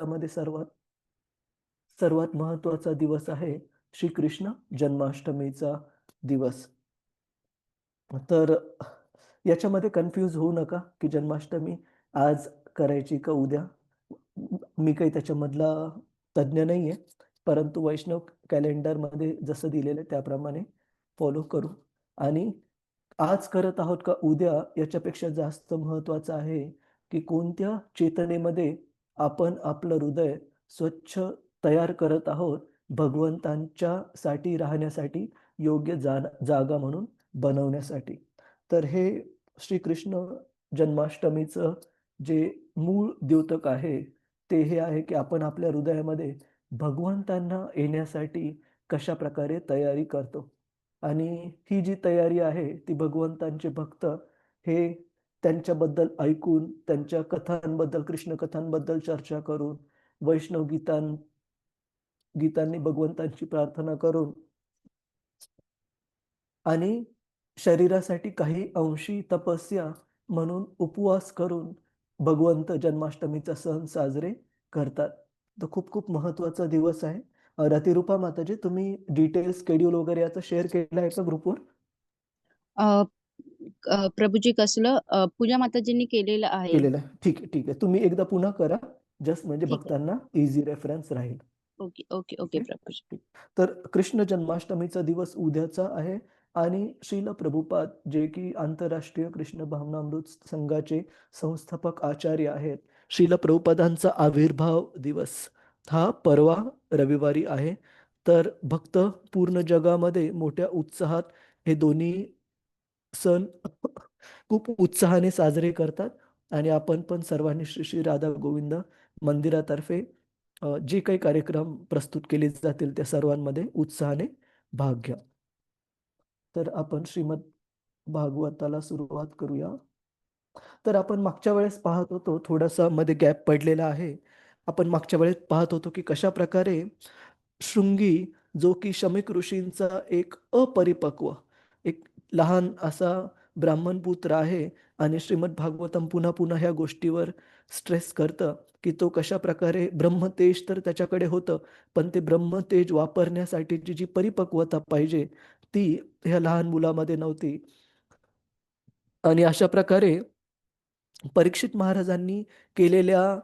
त्यामध्ये सर्वात सर्वात महत्वाचा दिवस आहे श्रीकृष्ण जन्माष्टमीचा दिवस. तर याच्यामध्ये कन्फ्यूज होऊ नका की जन्माष्टमी आज करायची का उद्या. मी काही त्याच्यामधला तज्ञ नाहीये, परंतु वैष्णव कॅलेंडरमध्ये जसं दिलेलं आहे त्याप्रमाणे फॉलो करू. आणि आज करत आहोत का उद्या याच्यापेक्षा जास्त महत्वाचं आहे की कोणत्या चेतनेमध्ये आपण आपलं हृदय स्वच्छ तयार करत आहोत भगवंतांच्या साठी राहण्यासाठी, योग्य जागा म्हणून बनवण्यासाठी. तर हे श्रीकृष्ण जन्माष्टमीचं जे मूळ द्योतक आहे ते हे आहे की आपण आपल्या हृदयामध्ये भगवंतांना येण्यासाठी कशा प्रकारे तयारी करतो. आणि ही जी तयारी आहे ती भगवंतांचे भक्त हे त्यांच्याबद्दल ऐकून, त्यांच्या कथांबद्दल, कृष्ण कथांबद्दल चर्चा करून, वैष्णव गीतांनी भगवंतांची प्रार्थना करून आणि शरीरासाठी काही अंशी तपस्या म्हणून उपवास करून भगवंत जन्माष्टमीचा सण साजरे करतात. तर खूप खूप महत्वाचा दिवस आहे. रतिरूपा माताजी, तुम्ही डिटेल शेड्यूल वगैरे याचा शेअर केला आहे का ग्रुपवर? प्रभूजी कसलं पूजा माताजींनी केलेलं आहे. केलेलं आहे. ठीक आहे, ठीक आहे. तुम्ही एकदा पुन्हा करा, जस्ट म्हणजे ठीक आहे. भक्तांना इझी रेफरन्स राहील. ओके ओके ठीक ओके आहे? प्रभूजी. ठीक. तर कृष्ण जन्माष्टमीचा दिवस उद्याचा आहे आणि श्रील प्रभुपाद जे की आंतरराष्ट्रीय कृष्ण भावनामृत संघाचे संस्थापक आचार्य आहेत, श्रील प्रभुपादांचा आविर्भाव दिवस हा परवा रविवारी आहे. तर भक्त पूर्ण जगामध्ये मोठ्या उत्साहात हे दोन्ही सण खूप उत्साहाने साजरे करतात. आणि आपण पण सर्वांनी श्री श्री राधा गोविंद मंदिरातर्फे जे काही कार्यक्रम प्रस्तुत केले जातील त्या सर्वांमध्ये उत्साहाने भाग घ्या. तर आपण श्रीमद भागवताला सुरुवात करूया. तर आपण मागच्या वेळेस पाहत होतो, थोडासा मध्ये गॅप पडलेला आहे. आपण मागच्या वेळेस पाहत होतो की कशा प्रकारे शृंगी जो की शमीक ऋषींचा एक अपरिपक्व, एक लहान असा ब्राह्मण पुत्र आहे आणि श्रीमद भागवतम पुन्हा पुन्हा ह्या गोष्टीवर स्ट्रेस करतं की तो कशा प्रकारे ब्रह्मतेज तर त्याच्याकडे होतं, पण ते ब्रह्मतेज वापरण्यासाठीची जी परिपक्वता पाहिजे ती ह्या लहान मुलामध्ये नव्हती. आणि अशा प्रकारे परीक्षित महाराजांनी केलेल्या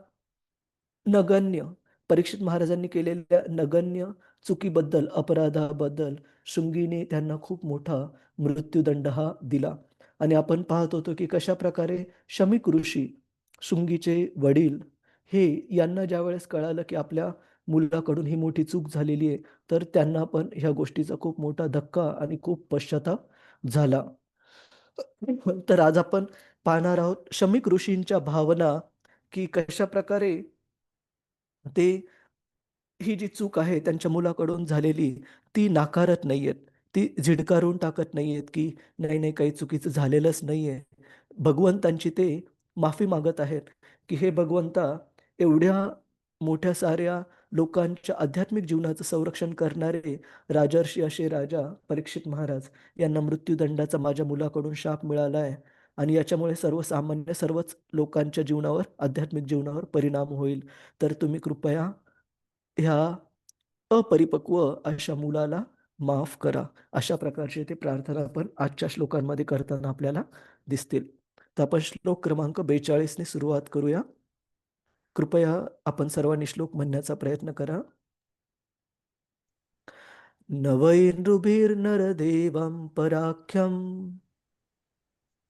नगण्य परीक्षित महाराजांनी केलेल्या नगण्य चुकीबद्दल, अपराधाबद्दल शृंगीने त्यांना खूप मोठा मृत्यूदंड हा दिला. आणि आपण पाहत होतो की कशा प्रकारे शमीक ऋषी, शृंगीचे वडील, हे यांना ज्या वेळेस कळालं की आपल्या मुलाकडून ही मोठी चूक झालेली आहे, तर त्यांना पण ह्या गोष्टीचा खूप मोठा धक्का आणि खूप पश्चाताप झाला. तर आज आपण पाहणार आहोत शमीक ऋषींच्या भावना, की कशा प्रकारे ते ही जी चूक आहे त्यांच्या मुलाकडून झालेली ती नाकारत नाहीयेत. ती झिडकारून टाकत नाहीयेत की नाही, नाही काही चुकीचं झालेलंच नाहीये. भगवंतांची ते माफी मागत आहेत की हे भगवंता, एवढ्या मोठ्या साऱ्या लोकांच्या आध्यात्मिक जीवनाचं संरक्षण करणारे राजर्षी असे राजा परीक्षित महाराज यांना मृत्यूदंडाचा माझ्या मुलाकडून शाप मिळाला आहे आणि याच्यामुळे सर्वसामान्य सर्वच लोकांच्या जीवनावर, आध्यात्मिक जीवनावर परिणाम होईल. तर तुम्ही कृपया ह्या अपरिपक्व अशा मुलाला माफ करा. अशा प्रकारचे ते प्रार्थना आपण आजच्या श्लोकांमध्ये करताना आपल्याला दिसतील. तर आपण श्लोक क्रमांक 42 ने सुरुवात करूया. कृपया आपण सर्वांनी श्लोक म्हणण्याचा प्रयत्न करा. न वै नृभिर्नरदेवं पराख्यं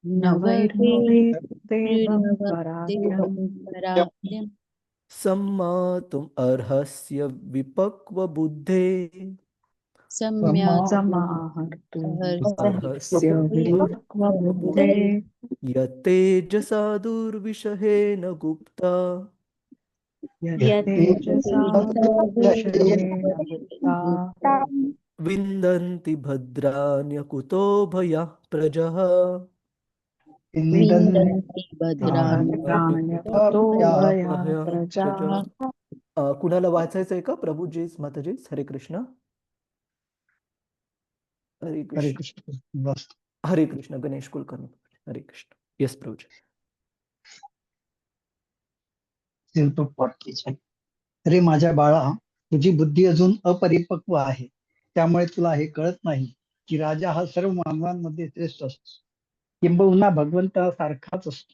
नवैर्देवं पराख्यं सम्मातुम् अर्हस्य विपक्वबुद्धे समाहर्तुम् अर्हस्य विपक्वबुद्धे यत्तेजसा दुर्विषहेण गुप्ता यत्तेजसा दुर्विषहेण गुप्ता विन्दन्ति भद्राण्यकुतो भयः प्रजः. विन्दन्ति भद्राण्यकुतो भयाः प्रजाः. कुणाला वाचायचंय का? प्रभूजीच, माताजीच? हरे कृष्ण. हरे कृष्ण. हरे कृष्ण. गणेश कुलकर्णी. हरे कृष्ण. यस प्रभूजी. सिंपल पढ़ कीजिए। अरे माझ्या बाळा, तुझी बुद्धी अजून अपरिपक्व आहे. त्यामुळे तुला हे कळत नाही की राजा हा सर्व मानवांमध्ये श्रेष्ठ असतो, किंबहुना भगवंतासारखाच असतो.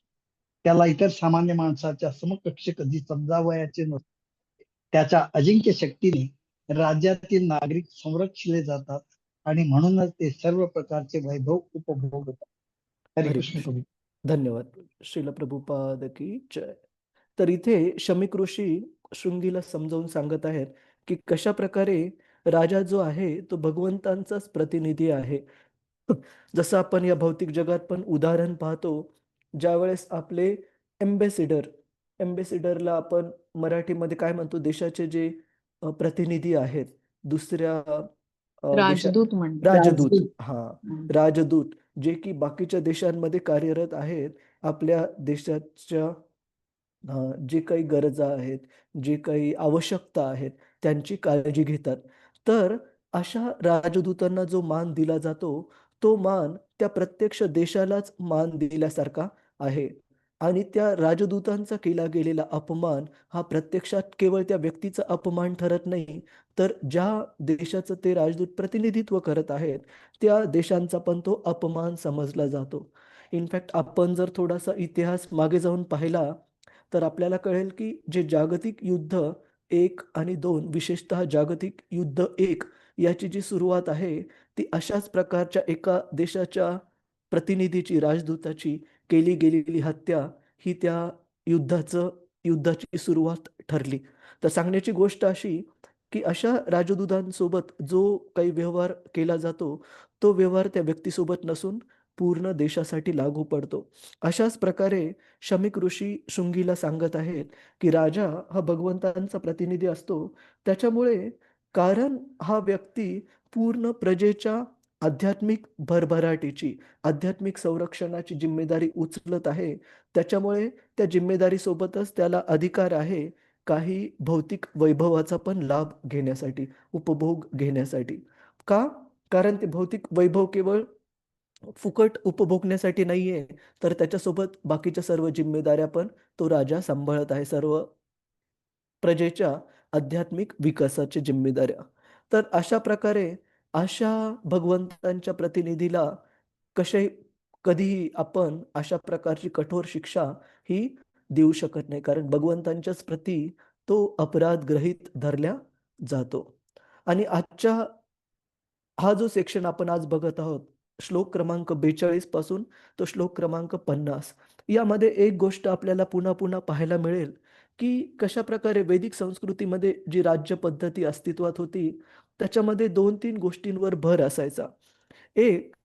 त्याला इतर सामान्य माणसाच्या समकक्ष कधी समजावयाचे नसते. त्याच्या अजिंक्य शक्तीने राज्यातील नागरिक संरक्षिले जातात आणि म्हणूनच ते सर्व प्रकारचे वैभव उपभोगतात. हरे हरे कृष्ण कृष्ण. प्रभू. धन्यवाद. श्रील प्रभुपाद की जय. तर इथे शमीक ऋषी शृंगीला समजावून सांगत आहेत की कशा प्रकारे राजा जो आहे तो भगवंतांचाच प्रतिनिधी आहे. जसं आपण या भौतिक जगात पण उदाहरण पाहतो, ज्यावेळेस आपले एम्बेसिडर एम्बेसिडरला आपण मराठीमध्ये काय म्हणतो, देशाचे जे प्रतिनिधी आहेत दुसऱ्या देशात, राजदूत म्हणतात. राजदूत. राजदूत. हा, हम्म. राजदूत जे की बाकीच्या देशांमध्ये कार्यरत आहेत, आपल्या देशाच्या जे काही गरजा आहेत, जे काही आवश्यकता आहेत, त्यांची काळजी घेतात. तर अशा राजदूतांना जो मान दिला जातो, तो मान त्या प्रत्यक्ष देशालाच मान दिल्यासारखा आहे. आणि त्या राजदूतांचा केला गेलेला अपमान हा प्रत्यक्षात केवळ त्या व्यक्तीचा अपमान ठरत नाही, तर ज्या देशाचं ते राजदूत प्रतिनिधित्व करत आहेत, त्या देशांचा पण तो अपमान समजला जातो. इनफॅक्ट आपण जर थोडासा इतिहास मागे जाऊन पाहिला, तर आपल्याला कळेल की जे जागतिक युद्ध 1 आणि 2, विशेषतः जागतिक युद्ध 1 याची जी सुरुवात आहे, ती अशाच प्रकारच्या एका देशाच्या प्रतिनिधीची, राजदूताची केली गेलेली हत्या ही त्या युद्धाची सुरुवात ठरली. तर सांगण्याची गोष्ट अशी, की अशा राजदूतांसोबत जो काही व्यवहार केला जातो, तो व्यवहार त्या व्यक्तीसोबत नसून पूर्ण देशासाठी लागू पडतो. अशाच प्रकारे शमीक ऋषी शृंगीला सांगत आहेत, की राजा हा भगवंतांचा प्रतिनिधी असतो. त्याच्यामुळे कारण हा व्यक्ती पूर्ण प्रजेच्या आध्यात्मिक भरभराटीची, आध्यात्मिक संरक्षणाची जिम्मेदारी उचलत आहे. त्याच्यामुळे त्या जिम्मेदारीसोबतच त्याला अधिकार आहे काही भौतिक वैभवाचा पण लाभ घेण्यासाठी, उपभोग घेण्यासाठी. का? कारण ते भौतिक वैभव केवळ फुकट उपभोगण्यासाठी नाहीये, तर त्याच्यासोबत बाकीच्या सर्व जिम्मेदाऱ्या पण तो राजा सांभाळत आहे, सर्व प्रजेच्या आध्यात्मिक विकासाच्या जिम्मेदाऱ्या. तर अशा प्रकारे अशा भगवंतांच्या प्रतिनिधीला कसे कधीही आपण अशा प्रकारची कठोर शिक्षा ही देऊ शकत नाही. कारण भगवंतांच्याच प्रती तो अपराध गृहीत धरला जातो. आणि आजच्या हा जो सेक्शन आपण आज बघत आहोत, श्लोक क्रमांक 42 पासून तो श्लोक क्रमांक 50, यामध्ये एक गोष्ट आपल्याला पुन्हा-पुन्हा पाहायला मिळेल, की कशाप्रकारे वैदिक संस्कृतीमध्ये जी राज्य पद्धती अस्तित्वात होती, त्याच्यामध्ये 2-3 गोष्टींवर भर असायचा. एक,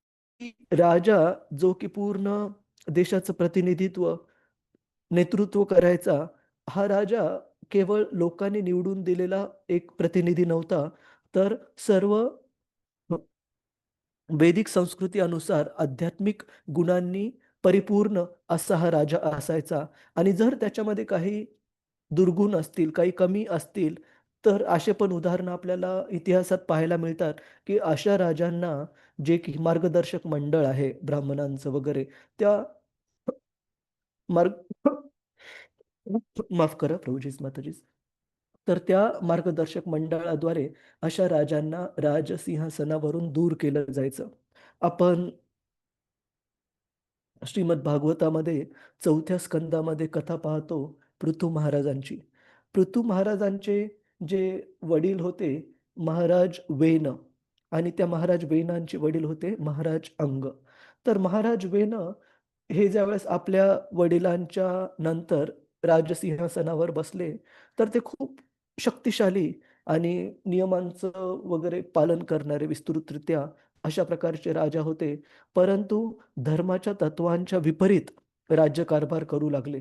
की राजा जो की पूर्ण देशाचं प्रतिनिधित्व, नेतृत्व करायचा, हा राजा केवळ लोकांनी निवडून दिलेला एक प्रतिनिधी नव्हता, तर सर्व वैदिक संस्कृती अनुसार आध्यात्मिक गुणांनी परिपूर्ण असा हा राजा असायचा. आणि जर त्याच्यामध्ये काही दुर्गुण असतील, काही कमी असतील, तर असे पण उदाहरणं आपल्याला इतिहासात पाहायला मिळतात, की अशा राजांना जे की मार्गदर्शक मंडळ आहे ब्राह्मणांचं वगैरे, त्या मार्ग माफ करा प्रभुजीच माताजीच. तर त्या मार्गदर्शक मंडळाद्वारे अशा राजांना राजसिंहासनावरून दूर केलं जायचं. आपण श्रीमद भागवतामध्ये 4थ्या स्कंदामध्ये कथा पाहतो पृथू महाराजांची. पृथू महाराजांचे जे वडील होते महाराज वेन, आणि त्या महाराज वेनांचे वडील होते महाराज अंग. तर महाराज वेन हे ज्यावेळेस आपल्या वडिलांच्या नंतर राजसिंहासनावर बसले, तर ते खूप शक्तिशाली आणि नियमांचं वगैरे पालन करणारे विस्तृतरित्या अशा प्रकारचे राजा होते. परंतु धर्माच्या तत्वांच्या विपरीत राज्यकारभार करू लागले.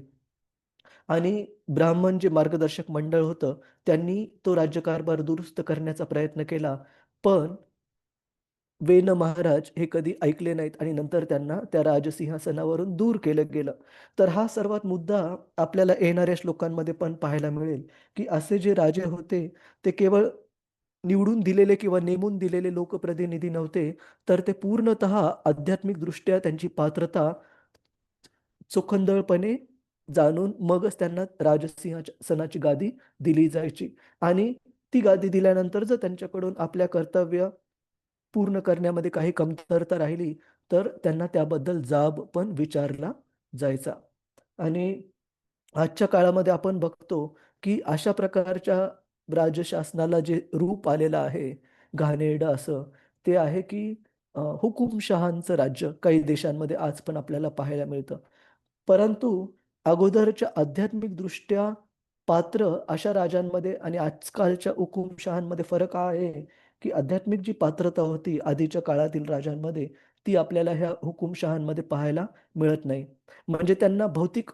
आणि ब्राह्मण जे मार्गदर्शक मंडळ होतं, त्यांनी तो राज्यकारभार दुरुस्त करण्याचा प्रयत्न केला. पण वेन महाराज हे कधी ऐकले नाहीत आणि नंतर त्यांना त्या राजसिंहासनावरून दूर केलं गेलं. तर हा सर्वात मुद्दा आपल्याला येणाऱ्या श्लोकांमध्ये पण पाहायला मिळेल, की असे जे राजे होते, ते केवळ निवडून दिलेले किंवा नेमून दिलेले लोकप्रतिनिधी नव्हते, तर ते पूर्णतः आध्यात्मिकदृष्ट्या त्यांची पात्रता चोखंदळपणे जाणून मगच त्यांना राजसिंहासनाची गादी दिली जायची. आणि ती गादी दिल्यानंतर जर त्यांच्याकडून आपल्या कर्तव्य पूर्ण करण्यामध्ये काही कमतरता राहिली तर त्यांना त्याबद्दल जाब पण विचारला जायचा. आणि आजच्या काळामध्ये आपण बघतो की अशा प्रकारच्या राजशासनाला जे रूप आलेलं आहे घाणेरडं असं, ते आहे की हुकुमशहांचं राज्य काही देशांमध्ये आज पण आपल्याला पाहायला मिळतं. परंतु अगोदरच्या आध्यात्मिकदृष्ट्या पात्र अशा राजांमध्ये आणि आजकालच्या हुकुमशहांमध्ये फरक हा आहे की आध्यात्मिक जी पात्रता होती आधीच्या काळातील राजांमध्ये, ती आपल्याला ह्या हुकुमशहांमध्ये पाहायला मिळत नाही. म्हणजे त्यांना भौतिक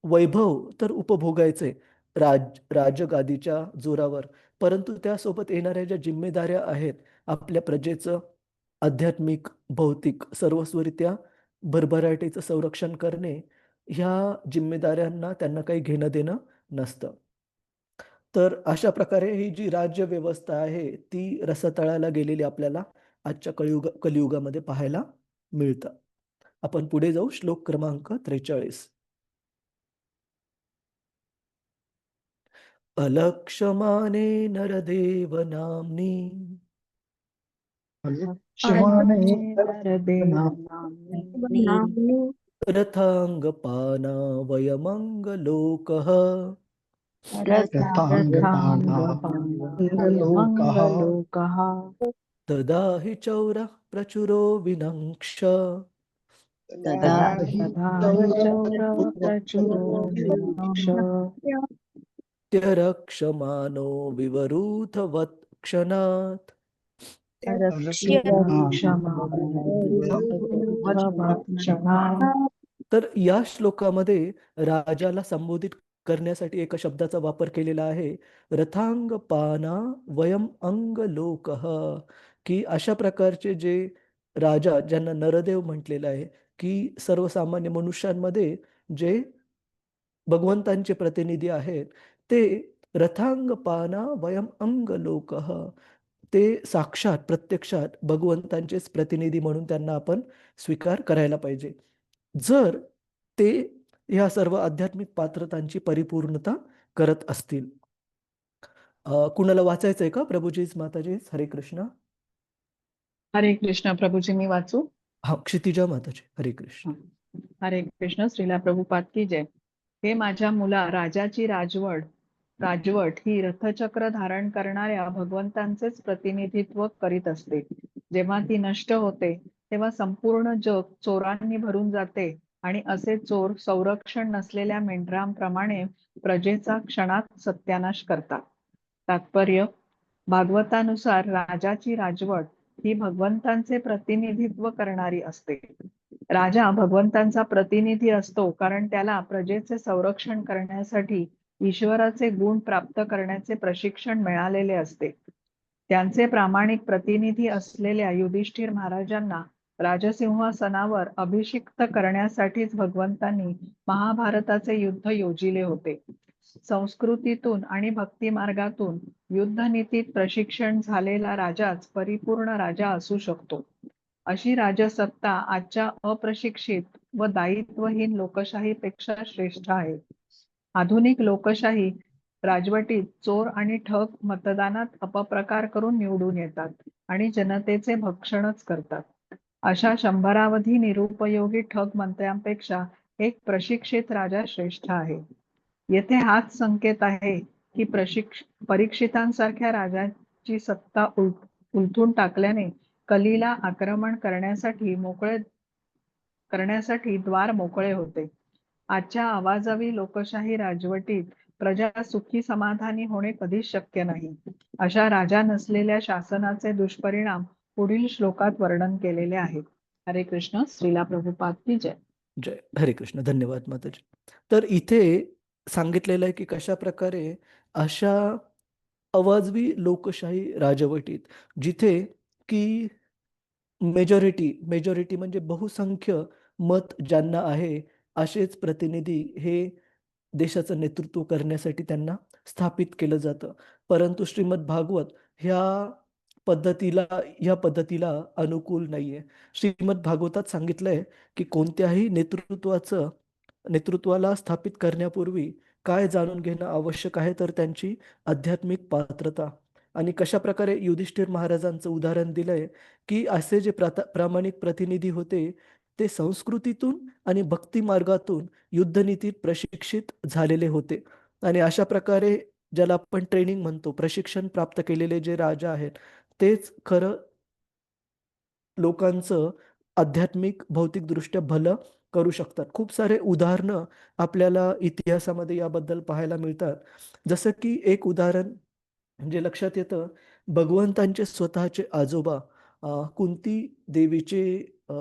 वैभव तर उपभोगायचे राजगादीच्या जोरावर, परंतु त्यासोबत येणाऱ्या ज्या जिम्मेदाऱ्या आहेत आपल्या प्रजेचं आध्यात्मिक, भौतिक सर्वस्वरित्या भरभराटीचं संरक्षण करणे, ह्या जिम्मेदाऱ्यांना त्यांना काही घेणं देणं नसतं. तर अशा प्रकारे ही जी राज्य व्यवस्था आहे ती रसातळाला गेलेली आपल्याला आजच्या कलियुगामध्ये पाहायला मिळतं. आपण पुढे जाऊ श्लोक क्रमांक 43. अलक्ष्यमाणे नरदेव नाम्नी क्षमाने नरदेवनाम्नी रथांगपाना वयमंगलोकः रथांगपानामङ्गलोकः तदा हि चौरः प्रचुरो विनङ्क्ष तदा हि चौरप्रचुरो विनक्ष त्यरक्षमानो विवरूथवत् क्षणात् क्षमा. तर या श्लोकामध्ये राजाला संबोधित करण्यासाठी एका शब्दाचा वापर केलेला आहे, रथांगपाना वयम अंग लोकः, की अशा प्रकारचे जे राजा ज्यांना नरदेव म्हटलेलं आहे, की सर्वसामान्य मनुष्यांमध्ये जे भगवंतांचे प्रतिनिधी आहेत ते रथांगपाना वयम अंग लोकः, ते साक्षात प्रत्यक्षात भगवंतांचेच प्रतिनिधी म्हणून त्यांना आपण स्वीकार करायला पाहिजे जर ते ह्या सर्व आध्यात्मिक पात्रतांची परिपूर्णता करत असतील. कुणाला वाचायचंय का? प्रभुजीच, माताजीच, हरे कृष्ण. हरे कृष्ण. प्रभुजी मी वाचू? हा, क्षितिजा माताजी, हरे कृष्ण. हरे कृष्ण. श्रीला प्रभुपाद की जय. हे माझ्या मुला, राजाची राजवट ही रथचक्र धारण करणाऱ्या भगवंतांचेच प्रतिनिधित्व करीत असते. जेव्हा ती नष्ट होते तेव्हा संपूर्ण जग चोरांनी भरून जाते आणि असे चोर संरक्षण नसलेल्या मेंढरांप्रमाणे प्रजेचा क्षणात सत्यानाश करतात. तात्पर्य: भागवतानुसार राजाची राजवट ही भगवंतांचे प्रतिनिधित्व करणारी असते. राजा भगवंतांचा प्रतिनिधी असतो कारण त्याला प्रजेचे संरक्षण करण्यासाठी ईश्वराचे गुण प्राप्त करण्याचे प्रशिक्षण मिळालेले असते. त्यांचे प्रामाणिक प्रतिनिधी असलेल्या युधिष्ठिर महाराजांना राजसिंहासनावर अभिषिक्त करण्यासाठीच भगवंतांनी महाभारताचे युद्ध योजिले होते. संस्कृतीतून आणि भक्ती मार्गातून युद्धनीतीत प्रशिक्षण झालेला राजाच परिपूर्ण राजा असू शकतो. अशी राजसत्ता आजच्या अप्रशिक्षित व दायित्वहीन लोकशाहीपेक्षा श्रेष्ठ आहे. आधुनिक लोकशाही राजवटीत चोर आणि ठग मतदानात अपप्रकार करून निवडून येतात आणि जनतेचे भक्षणच करतात. अशा शंभरावधी निरुपयोगी ठग मंत्र्यांपेक्षा एक प्रशिक्षित राजा श्रेष्ठ आहे. येथे हाच संकेत आहे की परीक्षितांसारख्या राजाची सत्ता उलथून टाकल्याने कलीला आक्रमण करण्यासाठी द्वार मोकळे होते. आजच्या आवाजावी लोकशाही राजवटीत प्रजा सुखी समाधानी होणे कधीच शक्य नाही. अशा राजा नसलेल्या शासनाचे दुष्परिणाम पुढील श्लोकात वर्णन केलेले आहेत. हरे कृष्ण. श्रीला प्रभुपाद की जय. जय. हरे कृष्ण. धन्यवाद माताजी. तर इथे सांगितलेलं आहे की कशा प्रकारे अशा अवाजवी लोकशाही राजवटीत जिथे की मेजॉरिटी म्हणजे बहुसंख्य मत ज्यांना आहे असेच प्रतिनिधी हे देशाचं नेतृत्व करण्यासाठी त्यांना स्थापित केलं जातं. परंतु श्रीमद भागवत ह्या पद्धतीला अनुकूल नाहीये. श्रीमद भागवतात सांगितलंय की कोणत्याही नेतृत्वाचं नेतृत्वाला स्थापित करण्यापूर्वी काय जाणून घेणं आवश्यक आहे, तर त्यांची आध्यात्मिक पात्रता. आणि कशा प्रकारे युधिष्ठिर महाराजांचं उदाहरण दिलंय, की असे जे प्रामाणिक प्रतिनिधी होते, ते संस्कृतीतून आणि भक्ती मार्गातून युद्धनीतीत प्रशिक्षित झालेले होते. आणि अशा प्रकारे ज्याला आपण ट्रेनिंग म्हणतो, प्रशिक्षण प्राप्त केलेले जे राजा आहेत, तेच खरं लोकांचं आध्यात्मिक, भौतिकदृष्ट्या भलं करू शकतात. खूप सारे उदाहरणं आपल्याला इतिहासामध्ये याबद्दल पाहायला मिळतात. जसं की एक उदाहरण म्हणजे लक्षात येतं, भगवंतांचे स्वतःचे आजोबा कुंती देवीचे अ,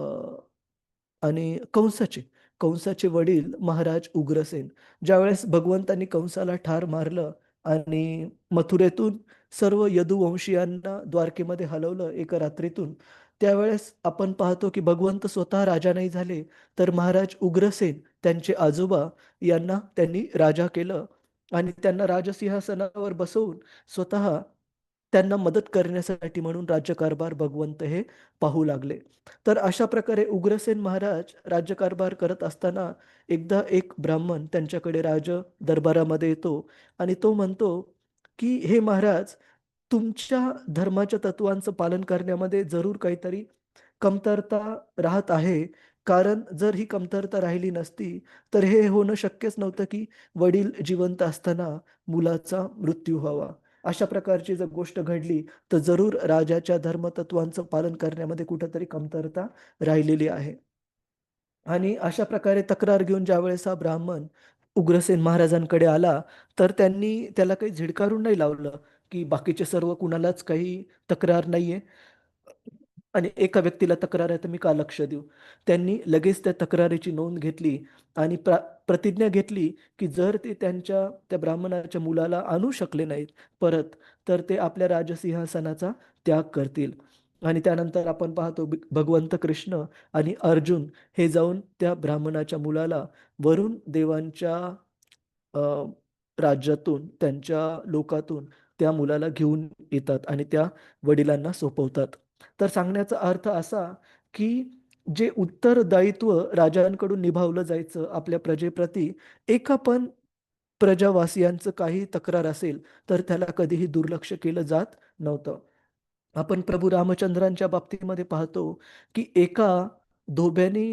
आणि कंसाचे वडील महाराज उग्रसेन. ज्यावेळेस भगवंतांनी कंसाला ठार मारलं आणि मथुरेतून सर्व यदुवंशीयांना द्वारकेमध्ये हलवलं एका रात्रीतून, त्यावेळेस आपण पाहतो की भगवंत स्वतः राजा नाही झाले, तर महाराज उग्रसेन त्यांचे आजोबा यांना त्यांनी राजा केलं आणि त्यांना राजसिंहासनावर बसवून स्वतः त्यांना मदत करण्यासाठी म्हणून राज्यकारभार भगवंत हे पाहू लागले. तर अशा प्रकारे उग्रसेन महाराज राज्यकारभार करत असताना एकदा एक ब्राह्मण त्यांच्याकडे राज दरबारामध्ये येतो आणि तो म्हणतो, की "हे महाराज, तुमच्या धर्माच्या तत्वांचं पालन करण्यामध्ये जरूर काहीतरी कमतरता राहत आहे. कारण जर ही कमतरता राहिली नसती, तर हे होणं शक्यच नव्हतं, की वडील जिवंत असताना मुलाचा मृत्यू व्हावा. अशा प्रकारची जर गोष्ट घडली, तर जरूर राजाच्या धर्मतत्वांचं पालन करण्यामध्ये कुठेतरी कमतरता राहिलेली आहे." आणि अशा प्रकारे तक्रार घेऊन ज्यावेळेस हा ब्राह्मण उग्रसेन महाराजांकडे आला, तर त्यांनी त्याला काही झिडकारून नाही लावलं, की बाकीचे सर्व कुणालाच काही तक्रार नाहीये आणि एका व्यक्तीला तक्रार आहे, तर मी का लक्ष देऊ? त्यांनी लगेच त्या तक्रारीची नोंद घेतली आणि प्रतिज्ञा घेतली, की जर ते त्यांच्या त्या ब्राह्मणाच्या मुलाला आणू शकले नाहीत परत, तर ते आपल्या राजसिंहासनाचा त्याग करतील. आणि त्यानंतर आपण पाहतो भगवंत कृष्ण आणि अर्जुन हे जाऊन त्या ब्राह्मणाच्या मुलाला वरून देवांच्या अ, राज्यातून, त्यांच्या लोकातून त्या मुलाला घेऊन येतात आणि त्या वडिलांना सोपवतात. तर सांगण्याचा अर्थ असा, की जे उत्तरदायित्व राजांकडून निभावलं जायचं आपल्या प्रजेप्रती, एका पण प्रजावासियांचं काही तक्रार असेल, तर त्याला कधीही दुर्लक्ष केलं जात नव्हतं. आपण प्रभू रामचंद्रांच्या बाबतीमध्ये पाहतो, की एका धोब्याने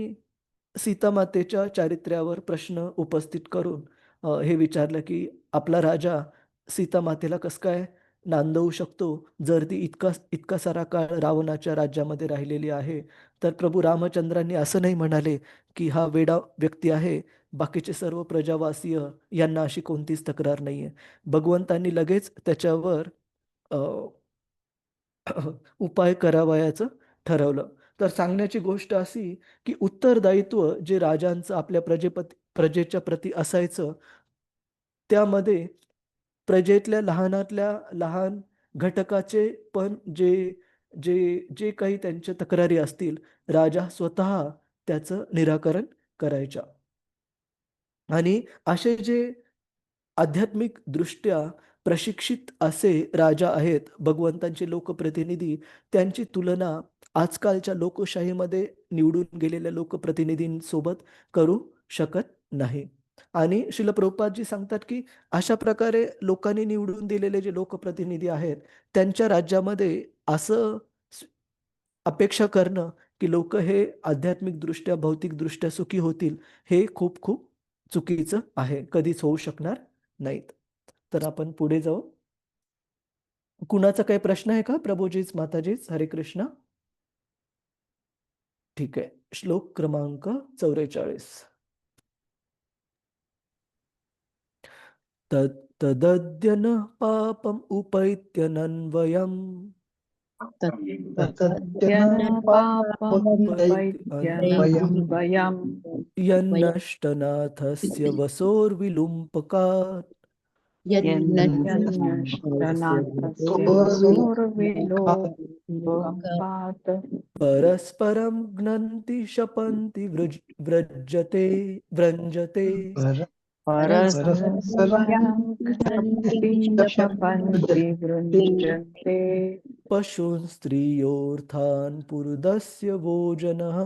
सीतामातेच्या चारित्र्यावर प्रश्न उपस्थित करून हे विचारलं, की आपला राजा सीतामातेला कसं काय नांदवू शकतो, जर ती इतका इतका सारा काळ रावणाच्या राज्यामध्ये राहिलेली आहे. तर प्रभू रामचंद्रांनी असं नाही म्हणाले, की हा वेडा व्यक्ती आहे, बाकीचे सर्व प्रजावासीय यांना अशी कोणतीच तक्रार नाहीये. भगवंतांनी लगेच त्याच्यावर अ, उपाय करावयाचं ठरवलं. तर सांगण्याची गोष्ट अशी, की उत्तरदायित्व जे राजांचं आपल्या प्रजेच्या प्रती असायचं, त्यामध्ये प्रजेतल्या लहानातल्या लहान घटकाचे पण जे जे जे काही त्यांच्या तक्रारी असतील, राजा स्वतः त्याचं निराकरण करायचा. आणि असे जे आध्यात्मिक दृष्ट्या प्रशिक्षित असे राजा आहेत, भगवंतांचे लोकप्रतिनिधी, त्यांची तुलना आजकालच्या लोकशाहीमध्ये निवडून गेलेल्या लोकप्रतिनिधींसोबत करू शकत नाही. आणि श्रील प्रभुपादजी सांगतात, की अशा प्रकारे लोकांनी निवडून दिलेले जे लोकप्रतिनिधी आहेत, त्यांच्या राज्यामध्ये असं स अपेक्षा करणं, की लोकं हे आध्यात्मिकदृष्ट्या, भौतिकदृष्ट्या सुखी होतील, हे खूप खूप चुकीचं आहे. कधीच होऊ शकणार नाहीत. तर आपण पुढे जाऊ. कुणाचा काही प्रश्न आहे का? प्रभूजीच, माताजीच, हरे कृष्ण. ठीक आहे. श्लोक क्रमांक 44. तदद्य न पापम् उपैत्यनन्वयम् तद्यन पापमुपैत्यनन्वयम् यन्नष्टनाथस्य वसोर्विलुम्पकात् यन्नश्चनाथस्य वसोर्विलोपात् परस्परं घ्नन्ति शपन्ति व्रञ्जते परस्परं घ्नन्ति शपन्ति वृञ्जन्ते पशून् स्त्रियोऽर्थान् पुरुदस्य वो जनः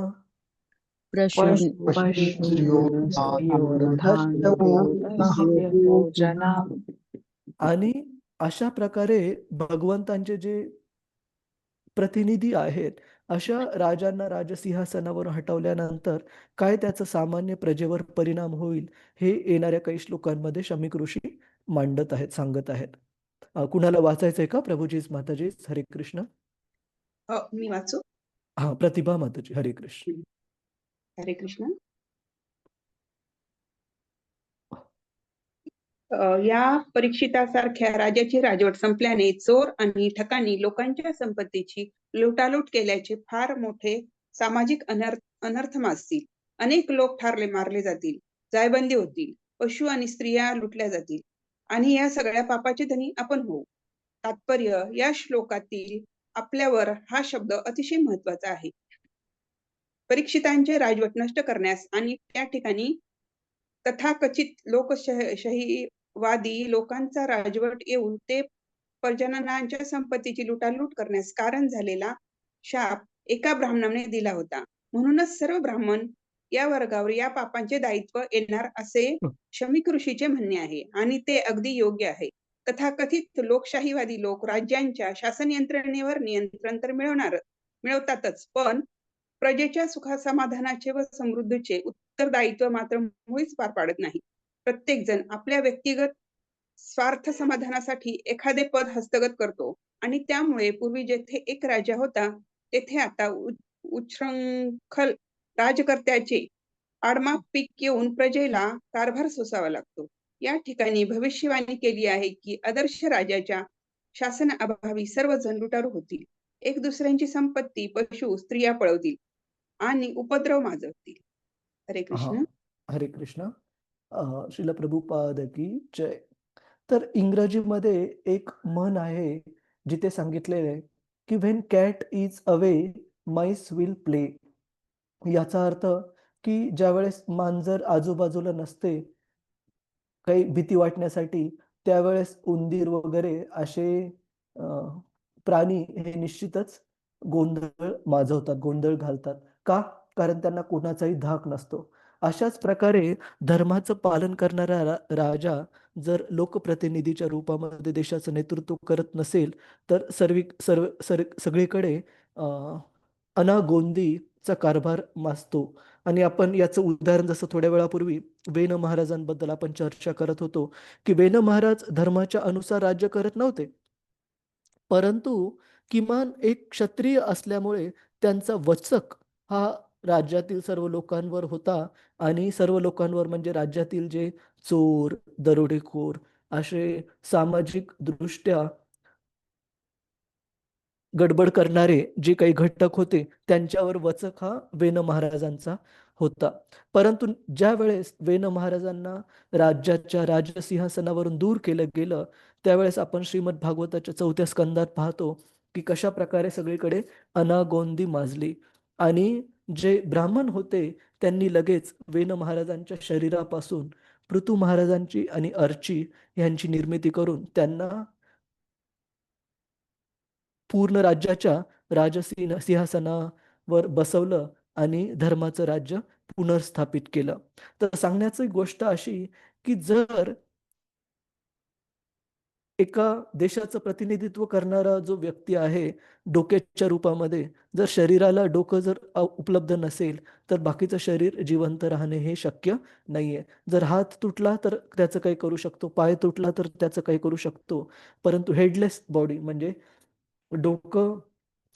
प्रशून पशूर्धान्योदस्य भोजनाम्. आणि अशा प्रकारे भगवंतांचे जे प्रतिनिधी आहेत, अशा राजांना राजसिंहासनावर हटवल्यानंतर काय त्याचा सामान्य प्रजेवर परिणाम होईल, हे येणाऱ्या काही श्लोकांमध्ये शमीक ऋषी मांडत आहेत, सांगत आहेत. कुणाला वाचायचंय का? प्रभूजीच, माताजीच, हरे कृष्ण. हो, मी वाचू. हा, प्रतिभा माताजी, हरे कृष्ण. हरे कृष्ण. या परीक्षितासारख्या राजाची राजवट संपल्याने चोर आणि ठकानी लोकांच्या संपत्तीची लुटालूट केल्याचे फार मोठे सामाजिक अनर्थ माजतील. अनेक लोक ठारले मारले जातील, जायबंदी होतील, पशु आणि स्त्रिया लुटल्या जातील आणि या सगळ्या पापाचे धनी आपण होऊ. तात्पर्य या श्लोकातील आपल्यावर हा शब्द अतिशय महत्वाचा आहे. परीक्षितांचे राजवट नष्ट करण्यास आणि त्या ठिकाणी तथाकथित लोकशाहीवादी लोकांचा राजवट येऊन ते प्रजननांच्या संपत्तीची लुटालूट करण्यास कारण झालेला शाप एका ब्राह्मणाने दिला होता. म्हणूनच सर्व ब्राह्मण या वर्गावर या पापांचे दायित्व येणार असे शमीक ऋषीचे म्हणणे आहे आणि ते अगदी योग्य आहे. तथाकथित लोकशाहीवादी लोक राज्यांच्या शासन यंत्रणेवर नियंत्रण तर मिळवतातच, पण प्रजेच्या सुखासमाधानाचे व समृद्धीचे उत्तरदायित्व मात्र मुळीच पार पाडत नाही. प्रत्येक जण आपल्या व्यक्तिगत स्वार्थ समाधानासाठी एखादे पद हस्तगत करतो आणि त्यामुळे पूर्वी जेथे एक राजा होता तेथे आता उच्छृंखल राजकर्त्याचे आडमाप पीक येऊन प्रजेला कारभार सोसावा लागतो. या ठिकाणी भविष्यवाणी केली आहे की आदर्श राजाच्या शासनाअभावी सर्वजण लुटारू होतील, एक दुसऱ्यांची संपत्ती, पशु, स्त्रिया पळवतील आणि उपद्रव माजवतील. हरे हा, कृष्ण. हरे कृष्ण. श्रील प्रभुपाद की जय. तर इंग्रजीमध्ये एक म्हण आहे जिथे सांगितलेलं आहे की when cat is away MICE will play. याचा अर्थ की ज्यावेळेस मांजर आजूबाजूला नसते काही भीती वाटण्यासाठी, त्यावेळेस उंदीर वगैरे असे प्राणी हे निश्चितच गोंधळ माजवतात, गोंधळ घालतात. का? कारण त्यांना कोणाचाही धाक नसतो. अशाच प्रकारे धर्माचं पालन करणारा राजा जर लोकप्रतिनिधीच्या रूपामध्ये देशाचं नेतृत्व करत नसेल तर सगळीकडे अनागोंदीचा कारभार माजतो. आणि आपण याचं उदाहरण, जसं थोड्या वेळापूर्वी वेन महाराजांबद्दल आपण चर्चा करत होतो की वेन महाराज धर्माच्या अनुसार राज्य करत नव्हते, परंतु किमान एक क्षत्रिय असल्यामुळे त्यांचा वचक हा राज्यातील सर्व लोकांवर होता. आणि सर्व लोकांवर म्हणजे राज्यातील जे चोर, दरोडेखोर असे सामाजिक दृष्ट्या गडबड करणारे जे काही घटक होते त्यांच्यावर वचक हा वेन महाराजांचा होता. परंतु ज्या वेळेस वेन महाराजांना राज्याच्या राजसिंहासनावरून दूर केलं गेलं त्यावेळेस आपण श्रीमद भागवताच्या 4थ्या स्कंदात पाहतो की कशा प्रकारे सगळीकडे अनागोंदी माजली. आणि जे ब्राह्मण होते त्यांनी लगेच वेन महाराजांच्या शरीरापासून पृथू महाराजांची आणि अर्ची यांची निर्मिती करून त्यांना पूर्ण राज्याच्या सिंहासनावर बसवलं आणि धर्माचं राज्य पुनर्स्थापित केलं. तर सांगण्याची गोष्ट अशी की जर एका देशाचं प्रतिनिधित्व करणारा जो व्यक्ती आहे डोक्याच्या रूपामध्ये, जर शरीराला डोकं जर उपलब्ध नसेल तर बाकीचं शरीर जिवंत राहणे हे शक्य नाहीये. जर हात तुटला तर त्याचं काही करू शकतो, पाय तुटला तर त्याचं काही करू शकतो, परंतु हेडलेस बॉडी म्हणजे डोकं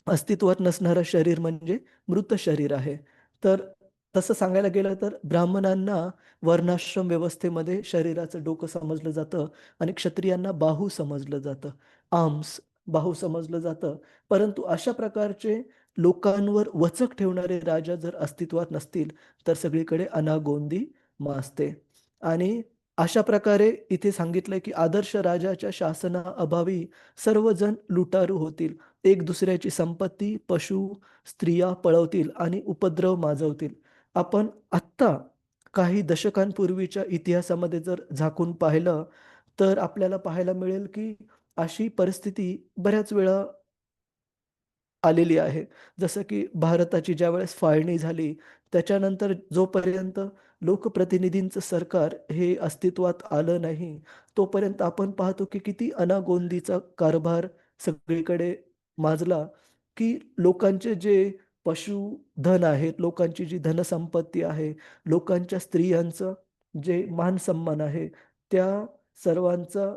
अस्तित्वात नसणारं शरीर म्हणजे मृत शरीर आहे. तर तसं सांगायला गेलं तर ब्राह्मणांना वर्णाश्रम व्यवस्थेमध्ये शरीराचं डोकं समजलं जातं आणि क्षत्रियांना बाहू समजलं जातं, आर्म्स, बाहू समजलं जातं. परंतु अशा प्रकारचे लोकांवर वचक ठेवणारे राजा जर अस्तित्वात नसतील तर सगळीकडे अनागोंदी माजते. आणि अशा प्रकारे इथे सांगितलंय की आदर्श राजाच्या शासनाअभावी सर्वजण लुटारू होतील, एक दुसऱ्याची संपत्ती, पशु, स्त्रिया पळवतील आणि उपद्रव माजवतील. आपण आत्ता काही दशकांपूर्वीच्या इतिहासामध्ये जर झाकून पाहिलं तर आपल्याला पाहायला मिळेल की अशी परिस्थिती बऱ्याच वेळा आलेली आहे. जसं की भारताची ज्यावेळेस फाळणी झाली, त्याच्यानंतर जोपर्यंत लोकप्रतिनिधींचं सरकार हे अस्तित्वात आलं नाही, तोपर्यंत आपण पाहतो की किती अनागोंदीचा कारभार सगळीकडे माजला, की लोकांचे जे पशुधन आहेत, लोकांची जी धनसंपत्ती आहे, लोकांच्या स्त्रियांचं जे मान-सन्मान आहे, त्या सर्वांचा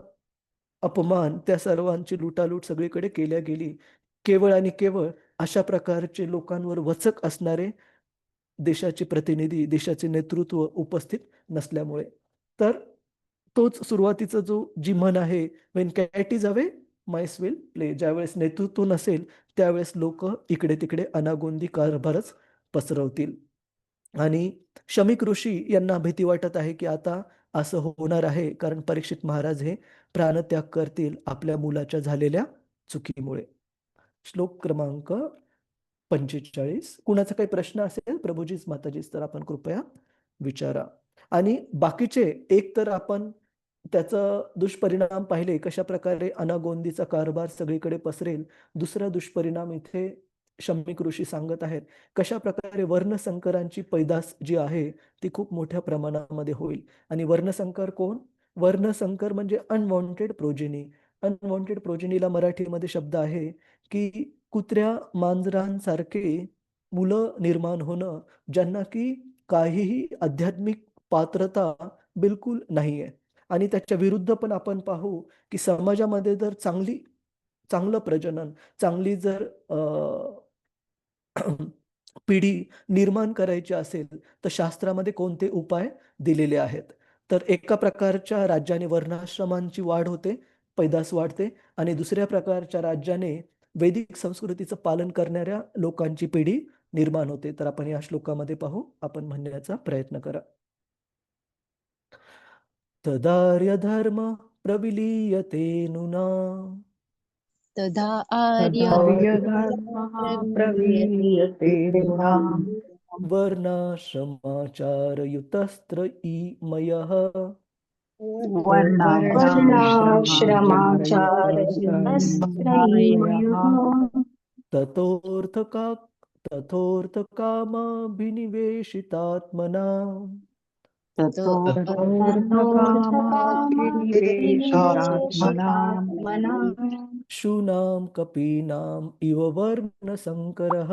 अपमान, त्या सर्वांची लुटालूट सगळीकडे केल्या गेली. केवळ आणि केवळ अशा प्रकारचे लोकांवर वचक असणारे देशाचे प्रतिनिधी, देशाचे नेतृत्व उपस्थित नसल्यामुळे. तर तोच सुरुवातीचा जी म्हण आहे, "when cat is away, MICE will play." ज्यावेळेस नेतृत्व नसेल, त्यावेळेस लोकं इकडे-तिकडे अनागोंदी कारभारच पसरवतील. आणि शमीक ऋषी यांना भीती वाटत आहे, की आता असं होणार आहे, कारण परीक्षित महाराज हे प्राणत्याग करतील आपल्या मुलाच्या झालेल्या चुकीमुळे. श्लोक क्रमांक 45. कुणाचा काही प्रश्न असेल प्रभूजीच, माताजीच, तर आपण कृपया विचारा. आणि बाकीचे एक तर आपण त्याचं दुष्परिणाम पाहिले, कशाप्रकारे अनागोंदीचा कारभार सगळीकडे पसरेल. दुसरा दुष्परिणाम इथे शमीक ऋषी सांगत आहेत, कशाप्रकारे वर्णसंकरांची पैदास जी आहे, ती खूप मोठ्या प्रमाणामध्ये होईल. आणि वर्णसंकर कोण? वर्णसंकर म्हणजे अनवॉन्टेड प्रोजेनी. अनवॉन्टेड प्रोजेनीला मराठीमध्ये शब्द आहे, की कुत्र्या मांजरांसारखे मुलं निर्माण होणं, ज्यांना की काहीही आध्यात्मिक पात्रता बिलकुल नाहीये. आणि त्याच्या विरुद्ध पण आपण पाहू, की समाजामध्ये जर चांगलं प्रजनन, चांगली जर पिढी निर्माण करायची असेल, तर शास्त्रामध्ये कोणते उपाय दिलेले आहेत. तर एका प्रकारच्या राज्याने वर्णाश्रमांची वाढ होते, पैदास वाढते आणि दुसऱ्या प्रकारच्या राज्याने वैदिक संस्कृतीचं पालन करणाऱ्या लोकांची पिढी निर्माण होते. तर आपण या श्लोकामध्ये पाहू. आपण म्हणण्याचा प्रयत्न करा. तदार्यधर्म प्रविलीयते नुना तदा आर्य आर्यधर्मः प्रवीयते नूनाम् वर्णाश्रमाचारयुतस्त्रयीमयः वर्णाश्रमाचारयुतस्त्रयीमयः ततोऽर्थका तथोऽर्थकामाभिनिवेशितात्मना ततोऽर्थकामाभिनिवेशितात्मनाम् शूनां कपीनाम् इव वर्णसंकरः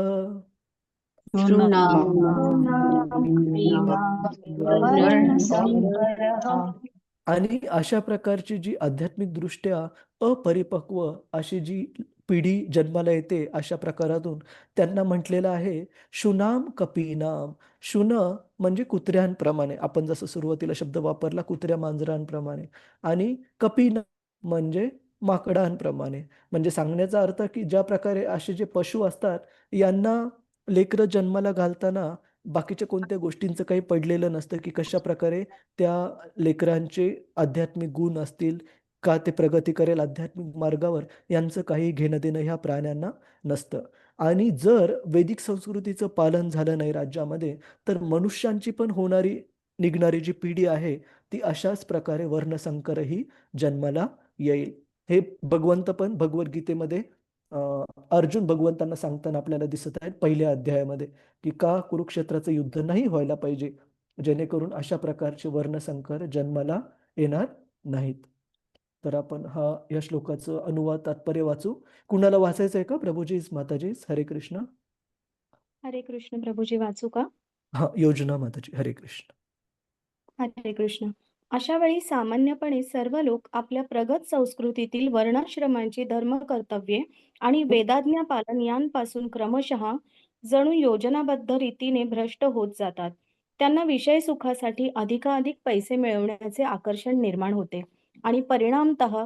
आणि अशा प्रकारची जी आध्यात्मिक दृष्ट्या अपरिपक्व अशी जी पिढी जन्माला येते, अशा प्रकारातून त्यांना म्हटलेलं आहे शुनाम कपीनाम. शुन म्हणजे कुत्र्यांप्रमाणे, आपण जसं सुरुवातीला शब्द वापरला कुत्र्या मांजरांप्रमाणे, आणि कपीन म्हणजे माकडांप्रमाणे. म्हणजे सांगण्याचा अर्थ की ज्या प्रकारे असे जे पशु असतात, यांना लेकरं जन्माला घालताना बाकीच्या कोणत्या गोष्टींचं काही पडलेलं नसतं, की कशा प्रकारे त्या लेकरांचे आध्यात्मिक गुण असतील, का ते प्रगती करेल आध्यात्मिक मार्गावर, यांचं काही घेणं-देणं ह्या प्राण्यांना नसतं. आणि जर वैदिक संस्कृतीचं पालन झालं नाही राज्यामध्ये, तर मनुष्यांची पण निघणारी जी पिढी आहे, ती अशाच प्रकारे वर्णसंकरही जन्माला येईल. हे भगवंत पण भगवद्गीतेमध्ये अर्जुन भगवंतांना सांगताना आपल्याला दिसत आहेत पहिल्या अध्यायामध्ये, की का कुरुक्षेत्राचं युद्ध नाही व्हायला पाहिजे, जेणेकरून अशा प्रकारचे वर्णसंकर जन्माला येणार नाहीत. तर आपण या श्लोकाचं अनुवाद तात्पर्य वाचू. कुणाला वाचायचं आहे का प्रभूजीच, माताजीच? हरे कृष्ण. हरे कृष्ण प्रभूजी, वाचू का? योजना माताजी. हरे कृष्ण. हरे कृष्ण. अशा वेळी सामान्यपणे सर्व लोक आपल्या प्रगत संस्कृतीतील वर्णाश्रमांची धर्म कर्तव्ये आणि वेदाज्ञा पालन यांपासून क्रमशः जणू योजनाबद्ध रीतीने भ्रष्ट होत जातात. त्यांना विषय सुखासाठी अधिकाधिक पैसे मिळवण्याचे आकर्षण निर्माण होते आणि परिणामतः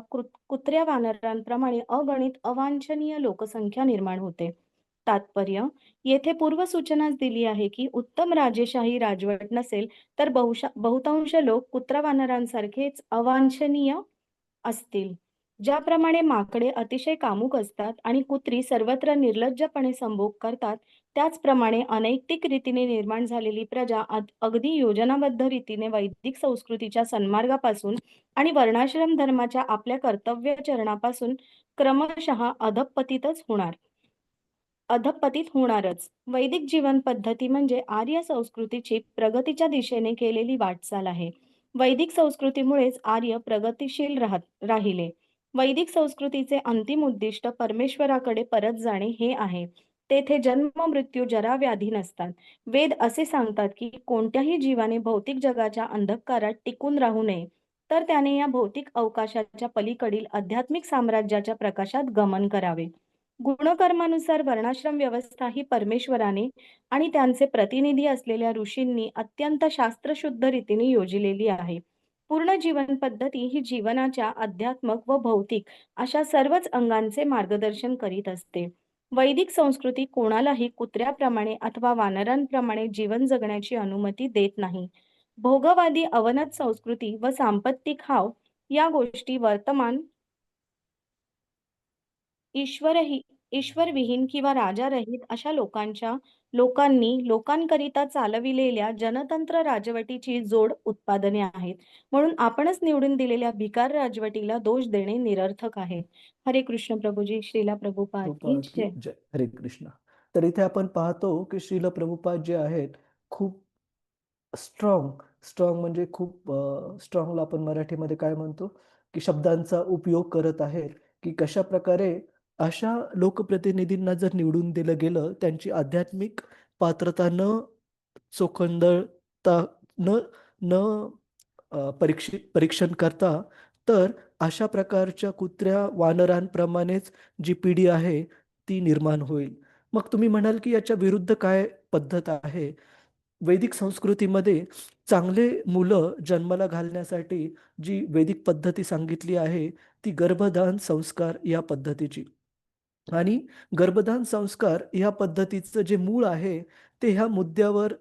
कुत्र्या वानरांप्रमाणे अगणित अवांछनीय लोकसंख्या निर्माण होते. तात्पर्य: येथे पूर्वसूचनाच दिली आहे की उत्तम राजेशाही राजवट नसेल तर बहुतांश लोक कुत्रा-वानरांसारखेच अवांछनीय असतील. ज्याप्रमाणे माकडे अतिशय कामुक असतात आणि कुत्री सर्वत्र निर्लज्जपणे संभोग करतात, त्याचप्रमाणे अनैतिक रीतीने निर्माण झालेली प्रजा अगदी योजनाबद्ध रीतीने वैदिक संस्कृतीच्या सन्मार्गापासून आणि वर्णाश्रम धर्माच्या आपल्या कर्तव्यचरणापासून क्रमशः अधःपतितच होणार. अधःपतित होणारच. वैदिक जीवन पद्धती म्हणजे आर्य संस्कृतीची प्रगतीच्या दिशेने केलेली वाटचाल आहे. वैदिक संस्कृतीमुळेच आर्य प्रगतिशील राहिले. वैदिक संस्कृतीचे अंतिम उद्दिष्ट परमेश्वराकडे परत जाणे हे आहे. तेथे जन्म, मृत्यू, जरा, व्याधी नसतात. वेद असे सांगतात की कोणत्याही जीवाने भौतिक जगाच्या अंधकारात टिकून राहू नये, तर त्याने या भौतिक अवकाशाच्या पलीकडील आध्यात्मिक साम्राज्याच्या प्रकाशात गमन करावे. गुणकर्मानुसार वर्णाश्रम व्यवस्था ही परमेश्वराने आणि त्यांचे प्रतिनिधी असलेल्या ऋषींनी अत्यंत शास्त्रशुद्ध रीतीने योजलेली आहे. पूर्ण जीवन पद्धती ही जीवनाच्या आध्यात्मिक व भौतिक अशा सर्वच अंगांचे मार्गदर्शन करीत असते. वैदिक संस्कृती कोणालाही कुत्र्याप्रमाणे अथवा वानरांप्रमाणे जीवन जगण्याची अनुमती देत नाही. भोगवादी अवनत संस्कृती व सांपत्तिक हाव या गोष्टी वर्तमान ईश्वरविहीन किंवा राजारहित अशा लोकांनी लोकांकरिता चालविलेल्या जनतंत्र राजवटीची जोड उत्पादने आहेत. म्हणून आपणच निवडून दिलेल्या भिकार राजवटीला दोष देणे निरर्थक आहे. हरे कृष्ण प्रभुजी. श्रीला प्रभुपाद की प्रभुपाद की जय. जय. हरे कृष्ण. तर इथे आपण पाहतो की श्रील प्रभुपाद जे आहेत खूप स्ट्रॉंग म्हणजे खूप स्ट्रॉंगला आपण मराठीमध्ये काय म्हणतो की शब्दांचा उपयोग करत आहेत की कशा प्रकारे अशा लोकप्रतिनिधींना जर निवडून दिलं गेलं, त्यांची आध्यात्मिक पात्रता न चोखंदळता न न परीक्षण करता, तर अशा प्रकारच्या कुत्र्या वानरांप्रमाणेच जी पिढी आहे ती निर्माण होईल. मग तुम्ही म्हणाल की याच्या विरुद्ध काय पद्धत आहे? वैदिक संस्कृतीमध्ये चांगले मुलं जन्माला घालण्यासाठी जी वैदिक पद्धती सांगितली आहे ती गर्भधान संस्कार या पद्धतीची. आणि गर्भधान संस्कार या पद्धतीचं जे मूळ आहे ते ह्या मुद्द्यावर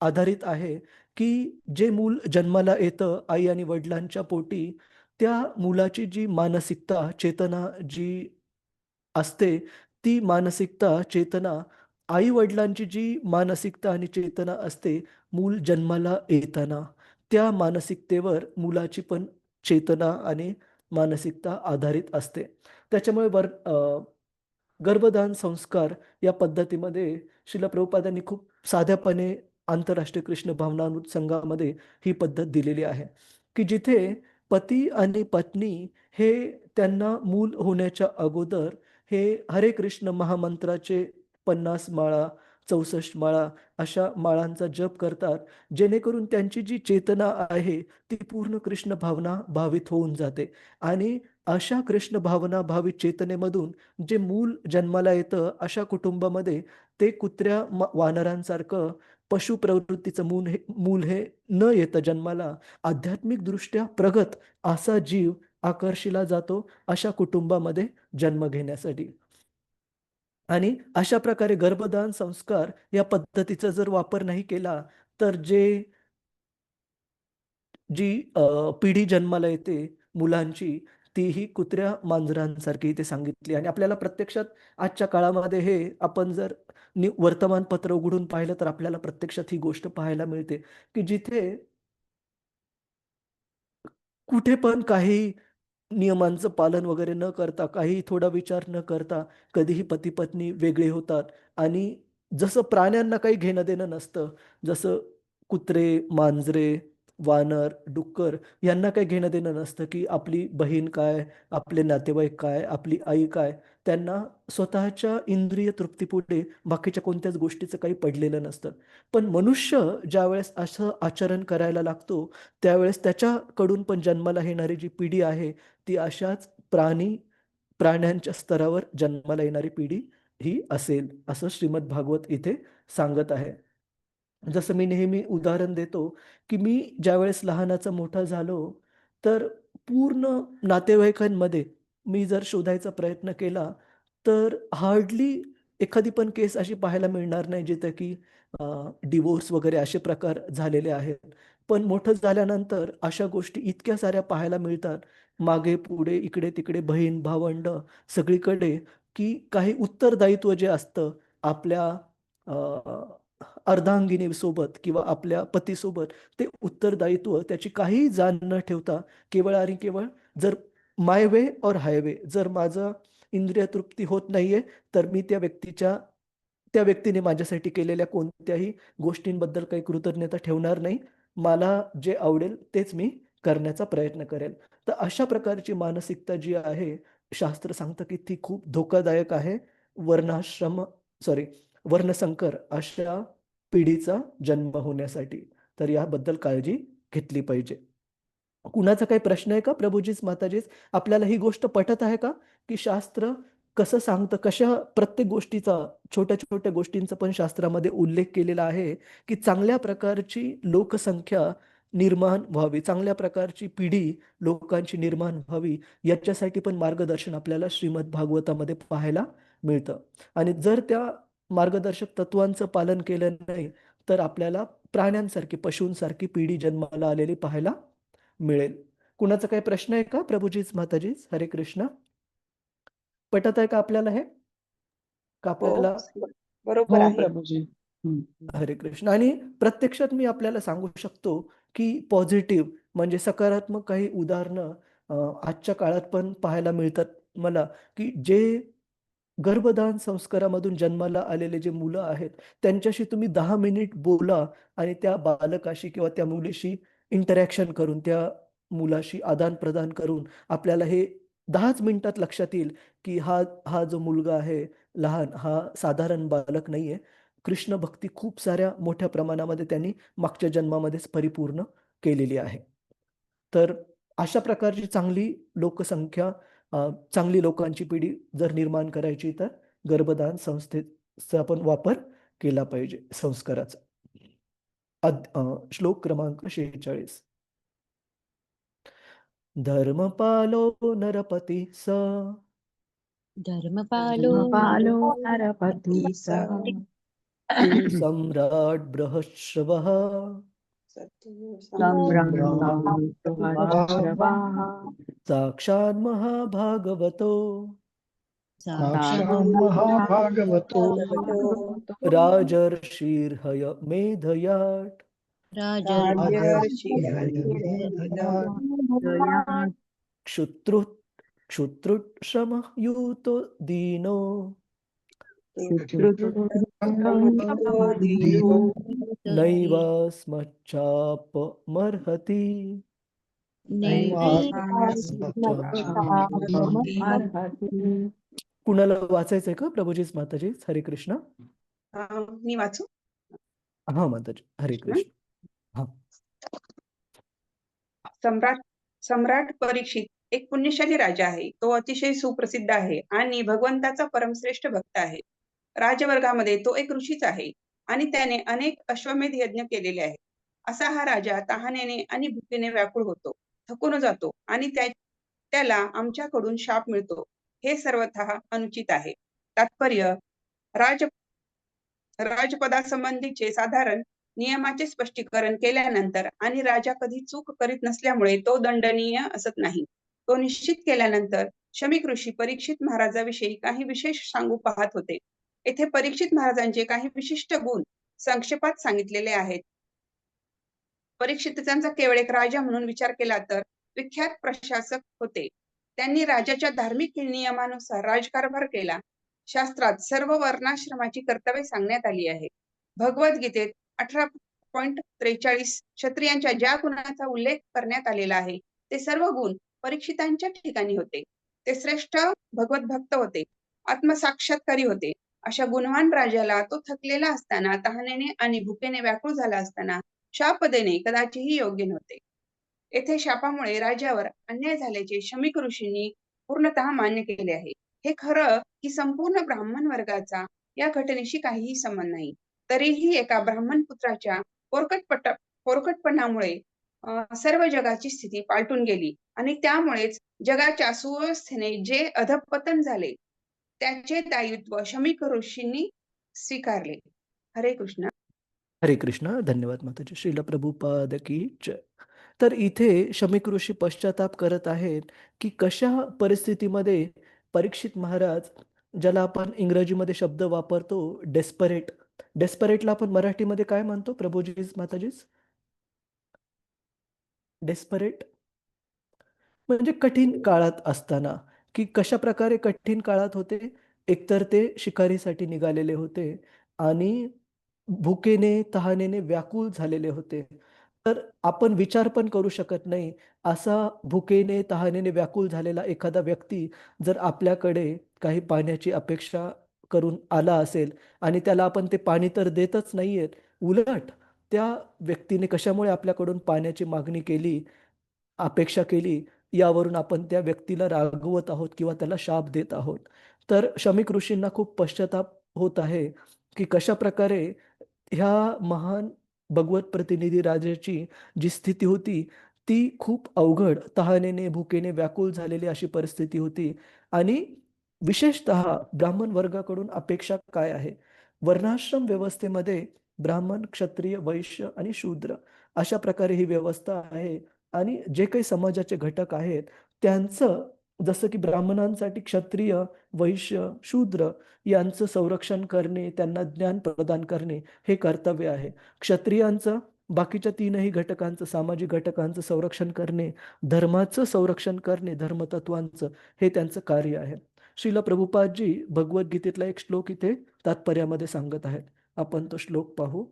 आधारित आहे की जे मूल जन्माला येतं आई आणि वडिलांच्या पोटी, त्या मुलाची जी मानसिकता, चेतना जी असते, ती मानसिकता, चेतना आई-वडिलांची जी मानसिकता आणि चेतना असते, मूल जन्माला येताना, त्या मानसिकतेवर मुलाची पण चेतना आणि मानसिकता आधारित असते. त्याच्यामुळे गर्भधान संस्कार या पद्धतीमध्ये श्रील प्रभुपादांनी खूप साध्यापणे आंतरराष्ट्रीय कृष्ण भावनामृत संघामध्ये ही पद्धत दिलेली आहे, की जिथे पती आणि पत्नी हे त्यांना मूल होण्याच्या अगोदर हे हरे कृष्ण महामंत्राचे 50 माळा, 64 माळा अशा माळांचा जप करतात, जेणेकरून त्यांची जी चेतना आहे ती पूर्ण कृष्ण भावना भावित होऊन जाते. आणि अशा कृष्ण भावना भावित चेतनेमधून जे मूल जन्माला येतं, अशा कुटुंबामध्ये ते कुत्र्या वानरांसारखं पशु प्रवृत्तीचं मूल हे न येता जन्माला आध्यात्मिकदृष्ट्या प्रगत असा जीव आकर्षिला जातो अशा कुटुंबामध्ये जन्म घेण्यासाठी. आणि अशा प्रकारे गर्भधान संस्कार या पद्धतीचा जर वापर नाही केला, तर जी पिढी जन्माला येते मुलांची, तीही कुत्र्या मांजरांसारखी इथे सांगितली. आणि आपल्याला प्रत्यक्षात आजच्या काळामध्ये हे आपण जर वर्तमानपत्र उघडून पाहिलं तर आपल्याला प्रत्यक्षात ही गोष्ट पाहायला मिळते, की जिथे कुठे पण काही नियमांचं पालन वगैरे न करता, काही थोडा विचार न करता कधीही पती-पत्नी वेगळे होतात. आणि जसं प्राण्यांना काही घेणं-देणं नसतं, जसं कुत्रे, मांजरे, वानर, डुक्कर यांना काही घेणं-देणं नसतं, की आपली बहीण काय, आपले नातेवाईक काय, आपली आई काय. त्यांना स्वतःच्या इंद्रिय तृप्तीपुढे बाकीच्या कोणत्याच गोष्टीचं काही पडलेलं नसतं. पण मनुष्य ज्यावेळेस असं आचरण करायला लागतो, त्यावेळेस त्याच्याकडून पण जन्माला येणारी जी पिढी आहे, ती अशाच प्राण्यांच्या स्तरावर जन्माला येणारी पिढी ही असेल, असं श्रीमद भागवत इथे सांगत आहे. जसं मी नेहमी उदाहरण देतो, की मी ज्यावेळेस लहानाचा मोठा झालो, तर पूर्ण नातेवाईकांमध्ये मी जर शोधायचा प्रयत्न केला, तर हार्डली एखादी पण केस अशी पाहायला मिळणार नाही, जिथे की डिव्होर्स वगैरे असे प्रकार झालेले आहेत. पण मोठं झाल्यानंतर अशा गोष्टी इतक्या साऱ्या पाहायला मिळतात, मागे-पुढे, इकडे-तिकडे बहीण-भावंडं सगळीकडे, की काही उत्तरदायित्व जे असतं आपल्या अर्धांगिनीसोबत किंवा आपल्या पतीसोबत, ते उत्तरदायित्व त्याची काहीही जाण न ठेवता केवळ आणि केवळ जर माय वे और हायवे, जर माझं इंद्रिय तृप्ती होत नाहीये, तर मी त्या व्यक्तीच्या त्या व्यक्तीने माझ्यासाठी केलेल्या कोणत्याही गोष्टींबद्दल काही कृतज्ञता ठेवणार नाही. मला जे आवडेल तेच मी करण्याचा प्रयत्न करेल. तर अशा प्रकारची मानसिकता जी आहे, शास्त्र सांगतं की ती खूप धोकादायक आहे. वर्णाश्रम सॉरी वर्णसंकर अशा पिढीचा जन्म होण्यासाठी. तर याबद्दल काळजी घेतली पाहिजे. कुणाचा काही प्रश्न आहे का प्रभूजीच, माताजीच? आपल्याला ही गोष्ट पटत आहे का? की शास्त्र कसं सांगतं, कशा प्रत्येक गोष्टीचा, छोट्या-छोट्या गोष्टींचा पण शास्त्रामध्ये उल्लेख केलेला आहे, की चांगल्या प्रकारची लोकसंख्या निर्माण व्हावी, चांगल्या प्रकारची पिढी लोकांची निर्माण व्हावी, याच्यासाठी पण मार्गदर्शन आपल्याला श्रीमद भागवतामध्ये पाहायला मिळतं. आणि जर त्या मार्गदर्शक तत्वांचं पालन केलं नाही, तर आपल्याला प्राण्यांसारखी, पशूंसारखी पिढी जन्माला आलेली पाहायला मिळेल. कुणाचा काही प्रश्न आहे का प्रभूजीच, माताजीच? हरे कृष्ण. पटत आहे का आपल्याला हे? का हो, आपल्याला बरोबर हो आहे. प्रभूजी. हरे कृष्ण. आणि प्रत्यक्षात मी आपल्याला सांगू शकतो, की पॉझिटिव्ह म्हणजे सकारात्मक काही उदाहरणं आजच्या काळात पण पाहायला मिळतात मला, की जे गर्भधान संस्कारामधून जन्माला आलेले जे मुलं आहेत, त्यांच्याशी तुम्ही 10 मिनिट बोला आणि त्या बालकाशी किंवा त्या मुलीशी इंटरॅक्शन करून, त्या मुलाशी आदान-प्रदान करून आपल्याला हे 10च मिनिटात लक्षात येईल, की हा हा जो मुलगा आहे लहान, हा साधारण बालक नाहीये. कृष्ण भक्ती खूप साऱ्या मोठ्या प्रमाणामध्ये त्यांनी मागच्या जन्मामध्येच परिपूर्ण केलेली आहे. तर अशा प्रकारची चांगली लोकसंख्या, चांगली लोकांची पिढी जर निर्माण करायची, तर गर्भधान संस्थेचा पण वापर केला पाहिजे संस्काराचा. श्लोक क्रमांक 46. धर्मपालो नरपती स धर्मपालो धर्मपालो नरपती स सम्राट बृहश्रवः ब्रह्मश्रवाः साक्षात् महाभागवतो साक्षात् महाभागवतो राजर्षिर्हय मेधयाट क्षुत्रुक्षमः यूतो दीनो नैवास्मच्चापमर्हति. कुणाला वाचायचंय का प्रभूजीच, माताजीच? हरे कृष्ण. मी वाचू? हा माताजी, हरे कृष्ण. हा. सम्राट सम्राट परीक्षित एक पुण्यशाली राजा आहे. तो अतिशय सुप्रसिद्ध आहे आणि भगवंताचा परमश्रेष्ठ भक्त आहे. राजवर्गामध्ये तो एक ऋषीच आहे आणि त्याने अनेक अश्वमेध यज्ञ केलेले आहेत. असा हा राजा तहानेने आणि भुकेने व्याकुळ होतो, थकून जातो आणि त्याला आमच्याकडून शाप मिळतो. हे सर्वतः अनुचित आहे. तात्पर्य: राज राजपदासंबंधीचे साधारण नियमाचे स्पष्टीकरण केल्यानंतर आणि राजा कधी चूक करीत नसल्यामुळे तो दंडनीय असत नाही. तो निश्चित केल्यानंतर शमीक ऋषी परीक्षित महाराजाविषयी काही विशेष सांगू पाहत होते. येथे परीक्षित महाराजांचे काही विशिष्ट गुण संक्षेपात सांगितलेले आहेत. परीक्षितांचा केवळ एक राजा म्हणून विचार केला तर विख्यात प्रशासक होते. त्यांनी राजाच्या धार्मिक नियमानुसार राजकारभार केला. शास्त्रात सर्व वर्णाश्रमाची कर्तव्ये सांगण्यात आली आहेत. भगवद्गीतेत 18.43 क्षत्रियांच्या ज्या गुणांचा उल्लेख करण्यात आलेला आहे, ते सर्व गुण परीक्षितांच्या ठिकाणी होते. ते श्रेष्ठ भगवत भक्त होते, आत्मसाक्षात्कारी होते. अशा गुणवान राजाला तो थकलेला असताना, तहानेने आणि भुकेने व्याकुळ झाला असताना शाप देणे कदाचिही योग्य नव्हते. येथे शापामुळे राजावर अन्याय झाल्याचे शमीक ऋषींनी पूर्णतः मान्य केले आहे. हे खरं की संपूर्ण ब्राह्मण वर्गाचा या घटनेशी काहीही संबंध नाही. तरीही एका ब्राह्मण पुत्राच्या पोरकटपणामुळे सर्व जगाची स्थिती पालटून गेली आणि त्यामुळेच जगाच्या सुव्यवस्थेने जे अधःपतन झाले, त्याचे दायित्व शमीक ऋषींनी स्वीकारले. हरे कृष्ण. हरे कृष्ण. धन्यवाद माताजी. श्रील प्रभुपाद की जय. तर इथे शमीक ऋषी पश्चाताप करत आहेत, की कशा परिस्थितीमध्ये परीक्षित महाराज, ज्याला आपण इंग्रजीमध्ये शब्द वापरतो डेस्परेट, डेस्परेटला आपण मराठीमध्ये काय म्हणतो प्रभूजीच, माताजीच? डेस्परेट म्हणजे कठीण काळात असताना, की कशा प्रकारे कठीण काळात होते. एकतर ते शिकारीसाठी निघालेले होते आणि भुकेने तहानेने व्याकुळ झालेले होते. तर आपण विचार पण करू शकत नाही, असा भुकेने तहानेने व्याकुळ झालेला एखादा व्यक्ती जर आपल्याकडे काही पाण्याची अपेक्षा करून आला असेल आणि त्याला आपण ते पाणी तर देतच नाहीयेत, उलट त्या व्यक्तीने कशामुळे आपल्याकडून पाण्याची मागणी केली, अपेक्षा केली, यावरून आपण त्या व्यक्तीला रागवत आहोत किंवा त्याला शाप देत आहोत. तर शमीक ऋषींना खूप पश्चाताप होत आहे, की कशाप्रकारे ह्या महान भगवत प्रतिनिधी राजाची जी स्थिती होती, ती खूप अवघड, तहानेने, भुकेने व्याकुळ झालेली अशी परिस्थिती होती. आणि विशेषतः ब्राह्मण वर्गाकडून अपेक्षा काय आहे? वर्णाश्रम व्यवस्थेमध्ये ब्राह्मण, क्षत्रिय, वैश्य आणि शूद्र अशा प्रकारे ही व्यवस्था आहे. आणि जे काही समाजाचे घटक आहेत, त्यांचं जसं की ब्राह्मणांसाठी क्षत्रिय, वैश्य, शूद्र यांचं संरक्षण करणे, त्यांना ज्ञान प्रदान करणे हे कर्तव्य आहे. क्षत्रियांचं बाकीच्या तीनही घटकांचं, सामाजिक घटकांचं संरक्षण करणे, धर्माचं संरक्षण करणे, धर्मतत्वांचं हे त्यांचं कार्य आहे. श्रील प्रभुपादजी भगवद्गीतेतला एक श्लोक इथे तात्पर्यामध्ये सांगत आहेत. आपण तो श्लोक पाहू.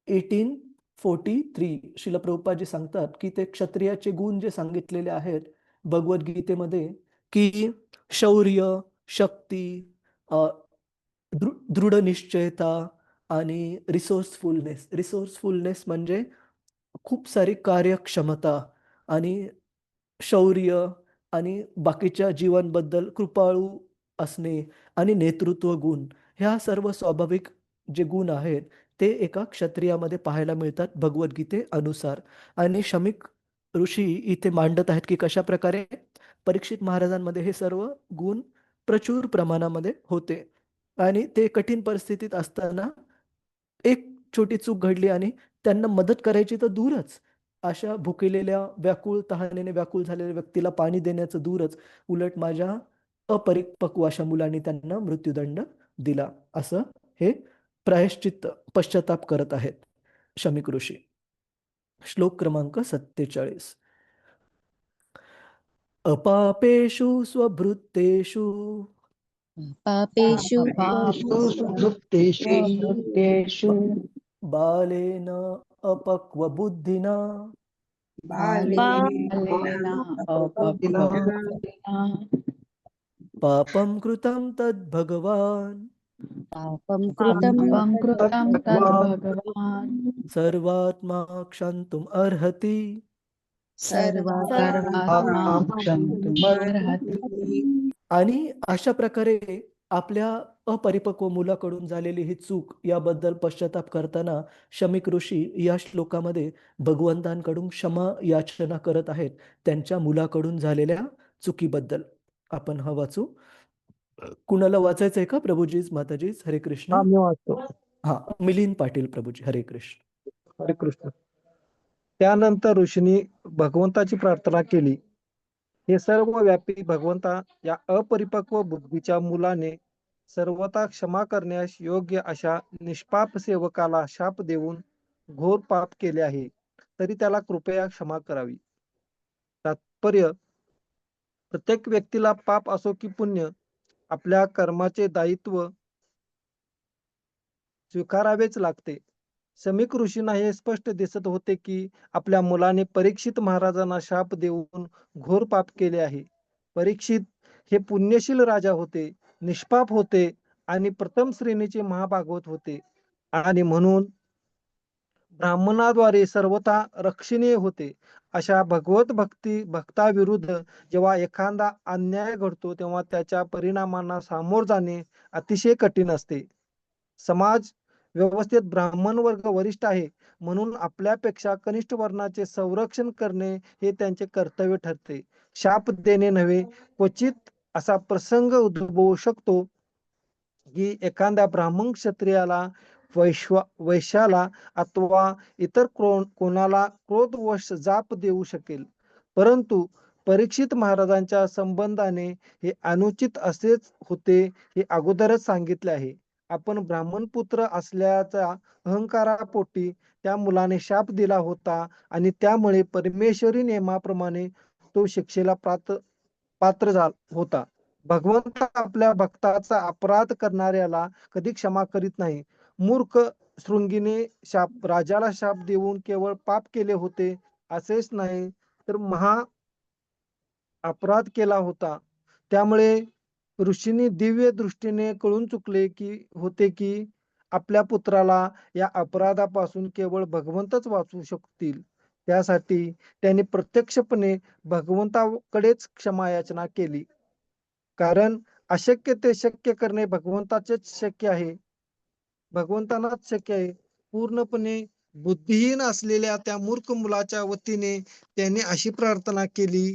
1843 श्रील प्रभुपादजी सांगतात की ते क्षत्रियाचे गुण जे सांगितलेले आहेत भगवद्गीतेमध्ये, की शौर्य, शक्ती, दृढ निश्चयता आणि रिसोर्सफुलनेस म्हणजे खूप सारी कार्यक्षमता आणि शौर्य आणि बाकीच्या जीवांबद्दल कृपाळू असणे आणि नेतृत्व गुण, ह्या सर्व स्वाभाविक जे गुण आहेत ते एका क्षत्रियामध्ये पाहायला मिळतात भगवद्गीतेनुसार. आणि शमीक ऋषी इथे मांडत आहेत की कशा प्रकारे परीक्षित महाराजांमध्ये हे सर्व गुण प्रचूर प्रमाणामध्ये होते. आणि ते कठीण परिस्थितीत असताना एक छोटी चूक घडली आणि त्यांना मदत करायची तर दूरच, अशा भुकेलेल्या, व्याकुळ, तहानेने व्याकुळ झालेल्या व्यक्तीला पाणी देण्याचं दूरच, उलट माझ्या अपरिपक्व अशा मुलांनी त्यांना मृत्यूदंड दिला. असं हे प्रायश्चित्त, पश्चाताप करत आहेत शमीक ऋषी. श्लोक क्रमांक 47. अपापेषु स्वभृत्तेषु पापेषु सुवृत्तेषु स्ववृत्तेषु बालेन अपक्वबुद्धिना बालेन अपक्वबुद्धिना पापं कृतं तद्भगवान् पापं कृतं पापं कृतं तद्भगवान् सर्वात्मा क्षन्तुम् अर्हति. सर्वात्मा क्षन्तुमर्हति. आणि अशा प्रकारे आपल्या अपरिपक्व मुलाकडून झालेली ही चूक याबद्दल पश्चाताप करताना शमीक ऋषी या श्लोकामध्ये भगवंतांकडून क्षमा याचना करत आहेत त्यांच्या मुलाकडून झालेल्या चुकीबद्दल. आपण हा वाचू. कुणाला वाचायचंय का? प्रभूजीज, माताजीज, हरे कृष्ण. मी वाचतो. हा, मिलिंद पाटील प्रभूजी, हरे कृष्ण. हरे कृष्ण. त्यानंतर ऋषींनी भगवंताची प्रार्थना केली. हे सर्व व्यापी भगवंता, या अपरिपक्व बुद्धीच्या मुलाने सर्वथा क्षमा करण्यास योग्य अशा निष्पाप सेवकाला शाप देऊन घोर पाप केले आहे, तरी त्याला कृपया क्षमा करावी. तात्पर्य: प्रत्येक व्यक्तीला पाप असो की पुण्य, आपल्या कर्माचे दायित्व स्वीकारावेच लागते. शमीक ऋषींना हे स्पष्ट दिसत होते की आपल्या मुलाने परीक्षित महाराजांना शाप देऊन घोर पाप केले आहे. परीक्षित हे पुण्यशील राजा होते, निष्पाप होते आणि प्रथम श्रेणीचे महाभागवत होते आणि म्हणून ब्राह्मणाद्वारे सर्वथा रक्षणीय होते. अशा भगवत भक्ताविरुद्ध जेव्हा एखादा अन्याय घडतो तेव्हा त्याच्या परिणामांना सामोर जाणे अतिशय कठीण असते. समाज व्यवस्थेत ब्राह्मण वर्ग वरिष्ठ आहे म्हणून आपल्यापेक्षा कनिष्ठ वर्णाचे संरक्षण करणे हे त्यांचे कर्तव्य ठरते. शाप देणे नव्हे, क्वचित असा प्रसंग उद्भवू शकतो की एखाद्या ब्राह्मण क्षत्रियाला, वैश्याला अथवा इतर कोणाला क्रोधवश जाप देऊ शकेल. परंतु परीक्षित महाराजांच्या संबंधाने हे अनुचित असेच होते हे अगोदरच सांगितले आहे. आपण ब्राह्मण पुत्र असल्याच्या अहंकारापोटी त्या मुलाने शाप दिला होता आणि त्यामुळे परमेश्वरी नियमाप्रमाणे तो शिक्षेला पात्र होता. भगवंत आपल्या भक्ताचा अपराध करणाऱ्याला कधी क्षमा करीत नाही. मूर्ख शृंगीने राजाला शाप देऊन केवळ पाप केले होते असेच नाही तर महा अपराध केला होता. त्यामुळे ऋषींनी दिव्य दृष्टीने कळून चुकले की आपल्या पुत्राला या अपराधापासून केवळ भगवंतच वाचवू शकतील. त्यासाठी त्यांनी प्रत्यक्षपणे भगवंताकडेच क्षमा याचना केली. कारण अशक्य ते शक्य करणे भगवंताचेच शक्य आहे. भगवंतांनाच शक्य आहे. पूर्णपणे बुद्धिहीन असलेल्या त्या मूर्ख मुलाच्या वतीने त्यांनी अशी प्रार्थना केली.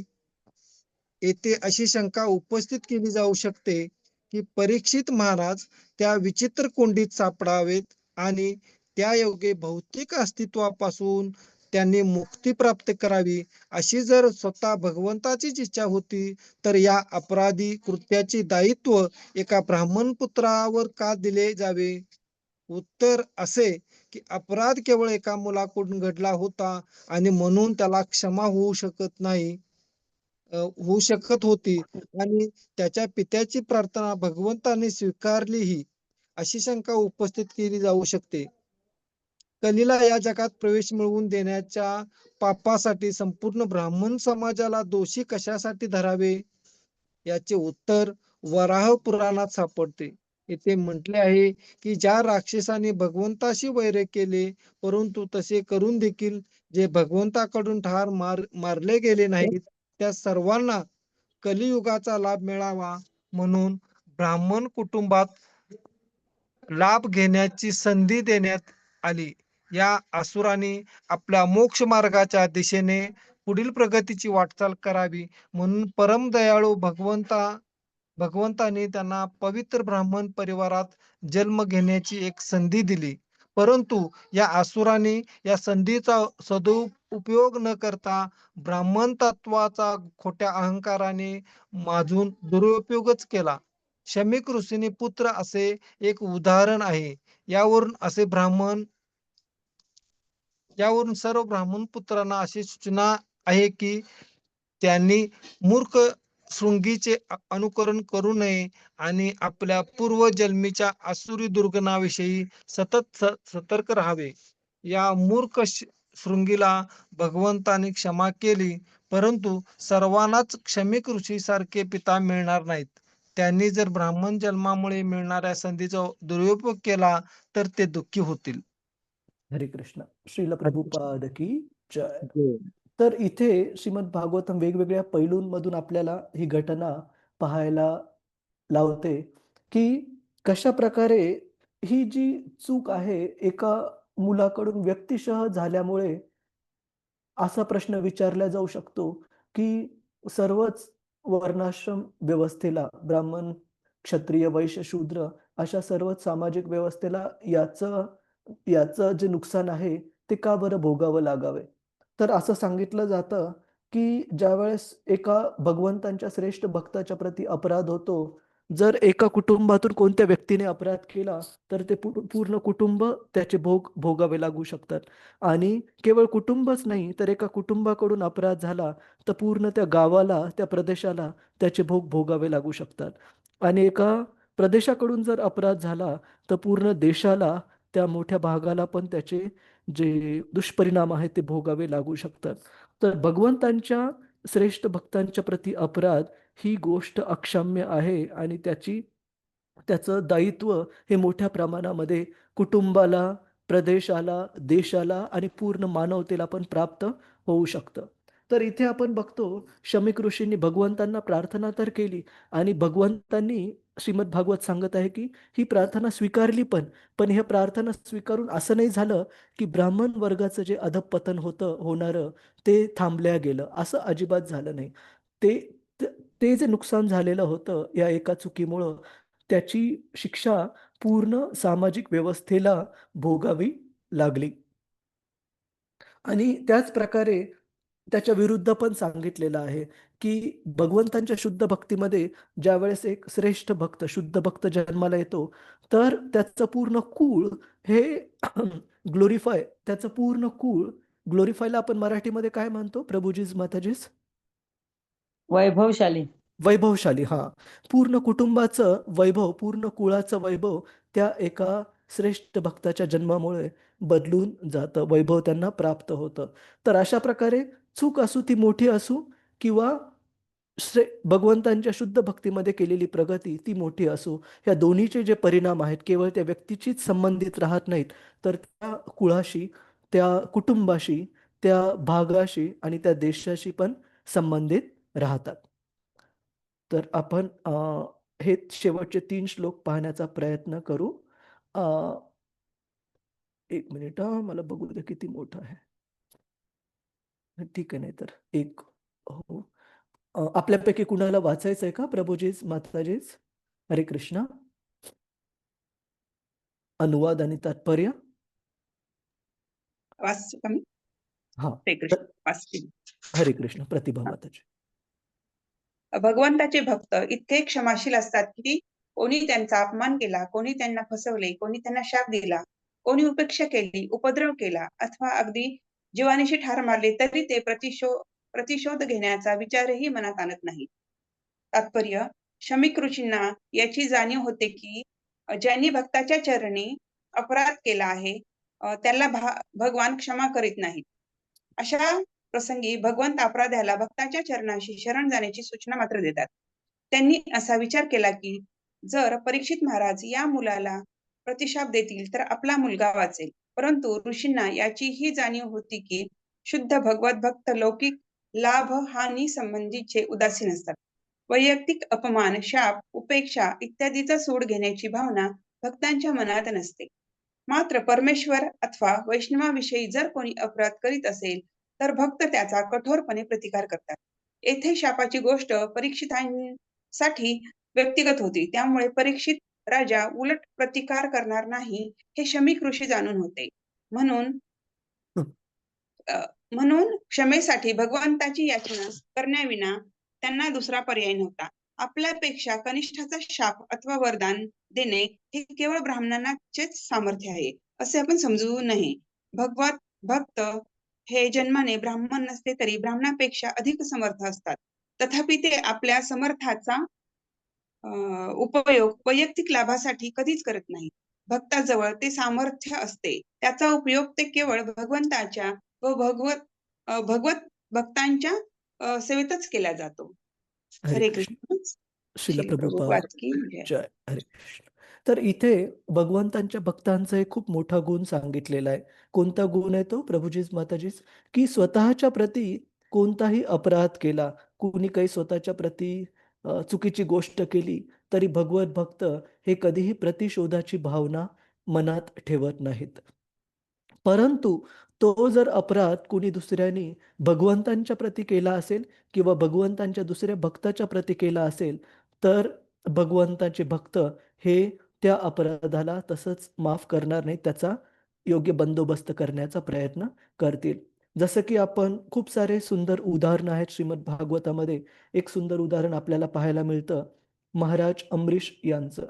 येथे अशी शंका उपस्थित केली जाऊ शकते की परीक्षित महाराज त्या विचित्र कोंडीत सापडावेत आणि त्यायोगे भौतिक अस्तित्वापासून त्यांनी मुक्ती प्राप्त करावी. अशी जर स्वतः भगवंताचीच इच्छा होती तर या अपराधी कृत्याचे दायित्व एका ब्राह्मण पुत्रावर का दिले जावे? उत्तर असे की अपराध केवळ एका मुलाकडून घडला होता आणि म्हणून त्याला क्षमा होऊ शकत होती आणि त्याच्या पित्याची प्रार्थना भगवंताने स्वीकारलीही अशी शंका उपस्थित केली जाऊ शकते. कलीला या जगात प्रवेश मिळवून देण्याच्या पापासाठी संपूर्ण ब्राह्मण समाजाला दोषी कशासाठी धरावे? याचे उत्तर वराह पुराणात सापडते. येथे म्हटले आहे की ज्या राक्षसाने भगवंताशी वैर केले परंतु तसे करून देखील जे भगवंताकडून मारले गेले नाहीत त्या सर्वांना कलियुगाचा लाभ मिळावा म्हणून ब्राह्मण कुटुंबात लाभ घेण्याची संधी देण्यात आली. या असुरांनी आपल्या मोक्ष मार्गाच्या दिशेने पुढील प्रगतीची वाटचाल करावी म्हणून परम दयाळू भगवंताने त्यांना पवित्र ब्राह्मण परिवारात जन्म घेण्याची एक संधी दिली. परंतु या असुरांनी या संधीचा सदुपयोग न करता ब्राह्मण तत्वाचा खोट्या अहंकाराने माजून दुरुपयोगच केला. शमीक ऋषीने पुत्र असे एक उदाहरण आहे. यावरून सर्व ब्राह्मण पुत्रांना अशी सूचना आहे की त्यांनी मूर्ख शृंगीचे अनुकरण करू नये आणि आपल्या पूर्वजन्मीच्या आसुरी दुर्गुणाविषयी सतत सतर्क राहावे. या मूर्ख शृंगीला भगवंताने क्षमा केली परंतु सर्वांनाच शमीक ऋषी सारखे पिता मिळणार नाहीत. त्यांनी जर ब्राह्मण जन्मामुळे मिळणाऱ्या संधीचा दुरुपयोग केला तर ते दुःखी होतील. हरे कृष्ण. श्रील प्रभुपाद की जय. तर इथे श्रीमद भागवतम वेगवेगळ्या पैलूंमधून आपल्याला ही घटना पाहायला लावते की कशा प्रकारे ही जी चूक आहे एका मुलाकडून व्यक्तिशः झाल्यामुळे असा प्रश्न विचारला जाऊ शकतो की सर्वच वर्णाश्रम व्यवस्थेला ब्राह्मण, क्षत्रिय, वैश्य, शूद्र अशा सर्वच सामाजिक व्यवस्थेला याचं जे नुकसान आहे ते का बरं भोगावं लागावे? तर असं सांगितलं जातं की ज्यावेळेस एका भगवंतांच्या श्रेष्ठ भक्ताच्या प्रती अपराध होतो, जर एका कुटुंबातून कोणत्या व्यक्तीने अपराध केला तर ते पूर्ण कुटुंब त्याचे भोग भोगावे लागू शकतात. आणि केवळ कुटुंबच नाही तर एका कुटुंबाकडून अपराध झाला तर पूर्ण त्या गावाला, त्या प्रदेशाला त्याचे भोग भोगावे लागू शकतात. आणि एका प्रदेशाकडून जर अपराध झाला तर पूर्ण देशाला, त्या मोठ्या भागाला पण त्याचे जे दुष्परिणाम आहेत ते भोगावे लागू शकतात. तर भगवंतांच्या श्रेष्ठ भक्तांच्या प्रती अपराध ही गोष्ट अक्षम्य आहे आणि त्याचं दायित्व हे मोठ्या प्रमाणामध्ये कुटुंबाला, प्रदेशाला, देशाला आणि पूर्ण मानवतेला पण प्राप्त होऊ शकतं. तर इथे आपण बघतो शमीक ऋषींनी भगवंतांना प्रार्थना तर केली आणि भगवंतांनी श्रीमद भागवत सांगत आहे की ही प्रार्थना स्वीकारली पण ही प्रार्थना स्वीकारून असं नाही झालं की ब्राह्मण वर्गाचं जे अधःपतन होणारं ते थांबल्या गेलं, असं अजिबात झालं नाही. ते जे नुकसान झालेलं होतं या एका चुकीमुळं त्याची शिक्षा पूर्ण सामाजिक व्यवस्थेला भोगावी लागली. आणि त्याच प्रकारे त्याच्या विरुद्ध पण सांगितलेलं आहे की भगवंतांच्या शुद्ध भक्तीमध्ये ज्यावेळेस एक श्रेष्ठ भक्त, शुद्ध भक्त जन्माला येतो तर त्याचं पूर्ण कुळ हे त्याचं पूर्ण कुळ ग्लोरीफायला आपण मराठीमध्ये काय म्हणतो प्रभूजीज, माताजीज? वैभवशाली. वैभवशाली, हा, पूर्ण कुटुंबाचं वैभव, पूर्ण कुळाचं वैभव त्या एका श्रेष्ठ भक्ताच्या जन्मामुळे बदलून जातं, वैभव त्यांना प्राप्त होतं. तर अशा प्रकारे चूक असू ती मोठी असू किंवा भगवंतांच्या शुद्ध भक्तीमध्ये केलेली प्रगती ती मोठी असो, ह्या दोन्हीचे जे परिणाम आहेत केवळ त्या व्यक्तीशीच संबंधित राहत नाहीत, तर त्या कुळाशी, त्या कुटुंबाशी, त्या भागाशी आणि त्या देशाशी पण संबंधित राहतात. तर आपण हे शेवटचे 3 श्लोक पाहण्याचा प्रयत्न करू. अ, एक मिनिट, मला बघू दे किती मोठं आहे. ठीक आहे, नाही तर एक, हो. आपल्यापैकी कुणाला वाचायचंय का प्रभूजीच, माताजीच? हरे कृष्ण. अनुवाद आणि तात्पर्य. वाच कमी. हा, हरे कृष्ण वाचते. हरे कृष्ण. प्रतिभा माताजी. भगवंताचे भक्त इतके क्षमाशील असतात की कोणी त्यांचा अपमान केला, कोणी त्यांना फसवले, कोणी त्यांना शाप दिला, कोणी उपेक्षा केली, उपद्रव केला अथवा अगदी जीवानीशी ठार मारले तरी ते प्रतिशोध घेण्याचा विचारही मनात आणत नाही. तात्पर्य, शमीक ऋषींना याची जाणीव होते की ज्यांनी भक्ताच्या चरणी अपराध केला आहे त्याला भगवान क्षमा करीत नाहीत. अशा प्रसंगी भगवंत अपराध्याला भक्ताच्या चरणाशी शरण जाण्याची सूचना मात्र देतात. त्यांनी असा विचार केला की जर परीक्षित महाराज या मुलाला प्रतिशाप देतील तर आपला मुलगा वाचेल. परंतु ऋषींना याचीही जाणीव होती की शुद्ध भगवत भक्त लौकिक लाभ हानी संबंधीचे उदासीन असतात. वैयक्तिक अपमान, शाप, उपेक्षा इत्यादीचा सूड घेण्याची भावना भक्तांच्या मनात नसते. मात्र परमेश्वर अथवा वैष्णवाविषयी जर कोणी अपराध करीत असेल तर भक्त त्याचा कठोरपणे प्रतिकार करतात. येथे शापाची गोष्ट परीक्षितांसाठी व्यक्तिगत होती, त्यामुळे परीक्षित राजा उलट प्रतिकार करणार नाही हे शमीक ऋषी जाणून होते. म्हणून म्हणून क्षमेसाठी भगवंताची याचना करण्याविना त्यांना दुसरा पर्याय नव्हता. आपल्यापेक्षा कनिष्ठाचा शाप अथवा वरदान देणे हे केवळ ब्राह्मणांचेच सामर्थ्य आहे असे आपण समजू नये. भक्त हे जन्माने ब्राह्मण नसले तरी ब्राह्मणापेक्षा अधिक समर्थ असतात. तथापि ते आपल्या समर्थाचा उपयोग वैयक्तिक लाभासाठी कधीच करत नाही. भक्ताजवळ ते सामर्थ्य असते, त्याचा उपयोग ते केवळ भगवंताच्या व भगवत भक्तांच्या सेवेतच केला जातो. हरे हरे कृष्ण. कृष्ण. श्रील श्री प्रभुपाद प्रभुपाद की जय. जय. हरे कृष्ण. तर इथे भगवंतांच्या भक्तांचा एक खूप मोठा गुण सांगितलेला आहे. कोणता गुण आहे तो प्रभूजीच माताजीच? की स्वतःच्या प्रती कोणताही अपराध केला, कोणी काही स्वतःच्या प्रती चुकीची गोष्ट केली तरी भगवत भक्त हे कधीही प्रतिशोधाची भावना मनात ठेवत नाहीत. परंतु तो जर अपराध कोणी दुसऱ्याने भगवंतांच्या प्रती केला असेल किंवा भगवंतांच्या दुसऱ्या भक्ताच्या प्रती केला असेल तर भगवंताचे भक्त हे त्या अपराधाला तसंच माफ करणार नाही, त्याचा योग्य बंदोबस्त करण्याचा प्रयत्न करतील. जसं की आपण खूप सारे सुंदर उदाहरणं आहेत श्रीमद भागवतामध्ये. एक सुंदर उदाहरण आपल्याला पाहायला मिळतं महाराज अमरीश यांचं.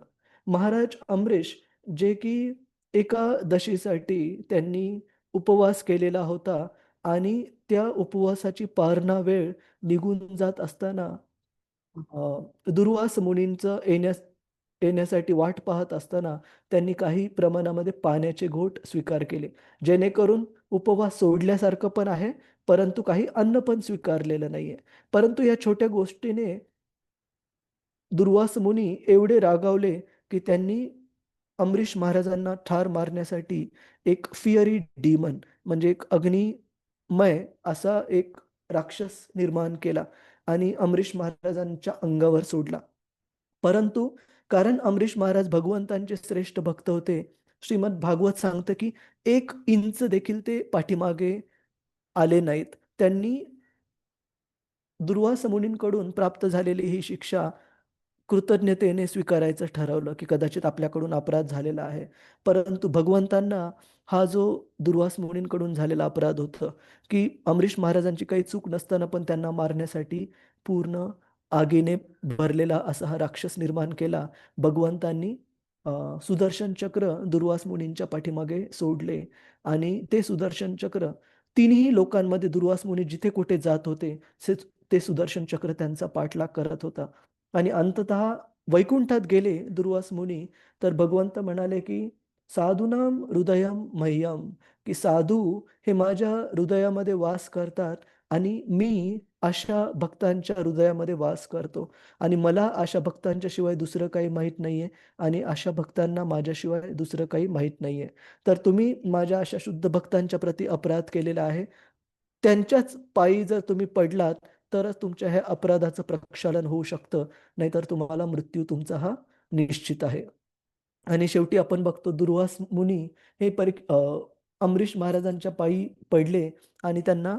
महाराज अमरीश जे की एकादशीसाठी त्यांनी उपवास केलेला होता आणि त्या उपवासाची पारणा वेळ निघून जात असताना दुर्वास मुनींचं येण्यासाठी वाट पाहत असताना त्यांनी काही प्रमाणामध्ये पाण्याचे घोट स्वीकार केले, जेणेकरून उपवास सोडल्यासारखं पण आहे परंतु काही अन्न पण स्वीकारलेलं नाहीये. परंतु या छोट्या गोष्टीने दुर्वास मुनी एवढे रागावले की त्यांनी अमरीश महाराजांना ठार मारण्यासाठी एक फिअरी डीमन म्हणजे एक अग्निमय असा एक राक्षस निर्माण केला आणि अमरीश महाराजांच्या अंगावर सोडला. परंतु कारण अमरीश महाराज भगवंतांचे श्रेष्ठ भक्त होते, श्रीमद भागवत सांगतं की 1 इंच देखील ते पाठीमागे आले नाहीत. त्यांनी दुर्वास मुनींकडून प्राप्त झालेली ही शिक्षा कृतज्ञतेने स्वीकारायचं ठरवलं की कदाचित आपल्याकडून अपराध झालेला आहे. परंतु भगवंतांना हा जो दुर्वास मुनींकडून झालेला अपराध होता की अमरीश महाराजांची काही चूक नसताना पण त्यांना मारण्यासाठी पूर्ण आगीने भरलेला असा हा राक्षस निर्माण केला. भगवंतांनी सुदर्शन चक्र दुर्वास मुनींच्या पाठीमागे सोडले आणि ते सुदर्शन चक्र तिन्ही लोकांमध्ये दुर्वास मुनी जिथे कुठे जात होते ते सुदर्शन चक्र त्यांचा पाठलाग करत होता. आणि अंततः वैकुंठात गेले दुर्वास मुनी, तर भगवंत म्हणाले की साधूनाम हृदयम मह्यम, की साधू हे माझ्या हृदयामध्ये वास करतात आणि मी अशा भक्तांच्या हृदयामध्ये वास करतो आणि मला अशा भक्तांच्या शिवाय दुसरं काही माहीत नाहीये आणि अशा भक्तांना माझ्याशिवाय दुसरं काही माहीत नाहीये. तर तुम्ही माझ्या अशा शुद्ध भक्तांच्या प्रती अपराध केलेला आहे. त्यांच्याच पायी जर तुम्ही पडलात तरच तुमच्या ह्या अपराधाचं प्रक्षालन होऊ शकतं, नाहीतर तुम्हाला मृत्यू तुमचा हा निश्चित आहे. आणि शेवटी आपण बघतो दुर्वास मुनी हे अमरीश महाराजांच्या पायी पडले आणि त्यांना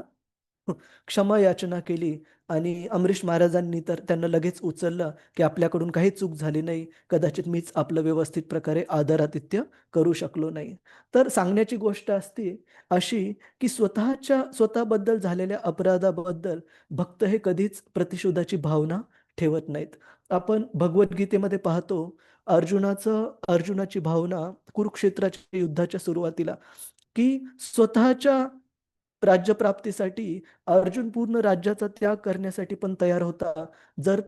क्षमा याचना केली आणि अमरीश महाराजांनी तर त्यांना लगेच उचललं की आपल्याकडून काही चूक झाली नाही, कदाचित मीच आपलं व्यवस्थित प्रकारे आदरातिथ्य करू शकलो नाही. तर सांगण्याची गोष्ट असते अशी की स्वतःबद्दल झालेल्या अपराधाबद्दल भक्त हे कधीच प्रतिशोधाची भावना ठेवत नाहीत. आपण भगवद्गीतेमध्ये पाहतो अर्जुनाची भावना कुरुक्षेत्राच्या युद्धाच्या सुरुवातीला की स्वतःच्या राज्यप्राप्तीसाठी अर्जुन पूर्ण राज्याचा त्याग करण्यासाठी पण तयार होता, जर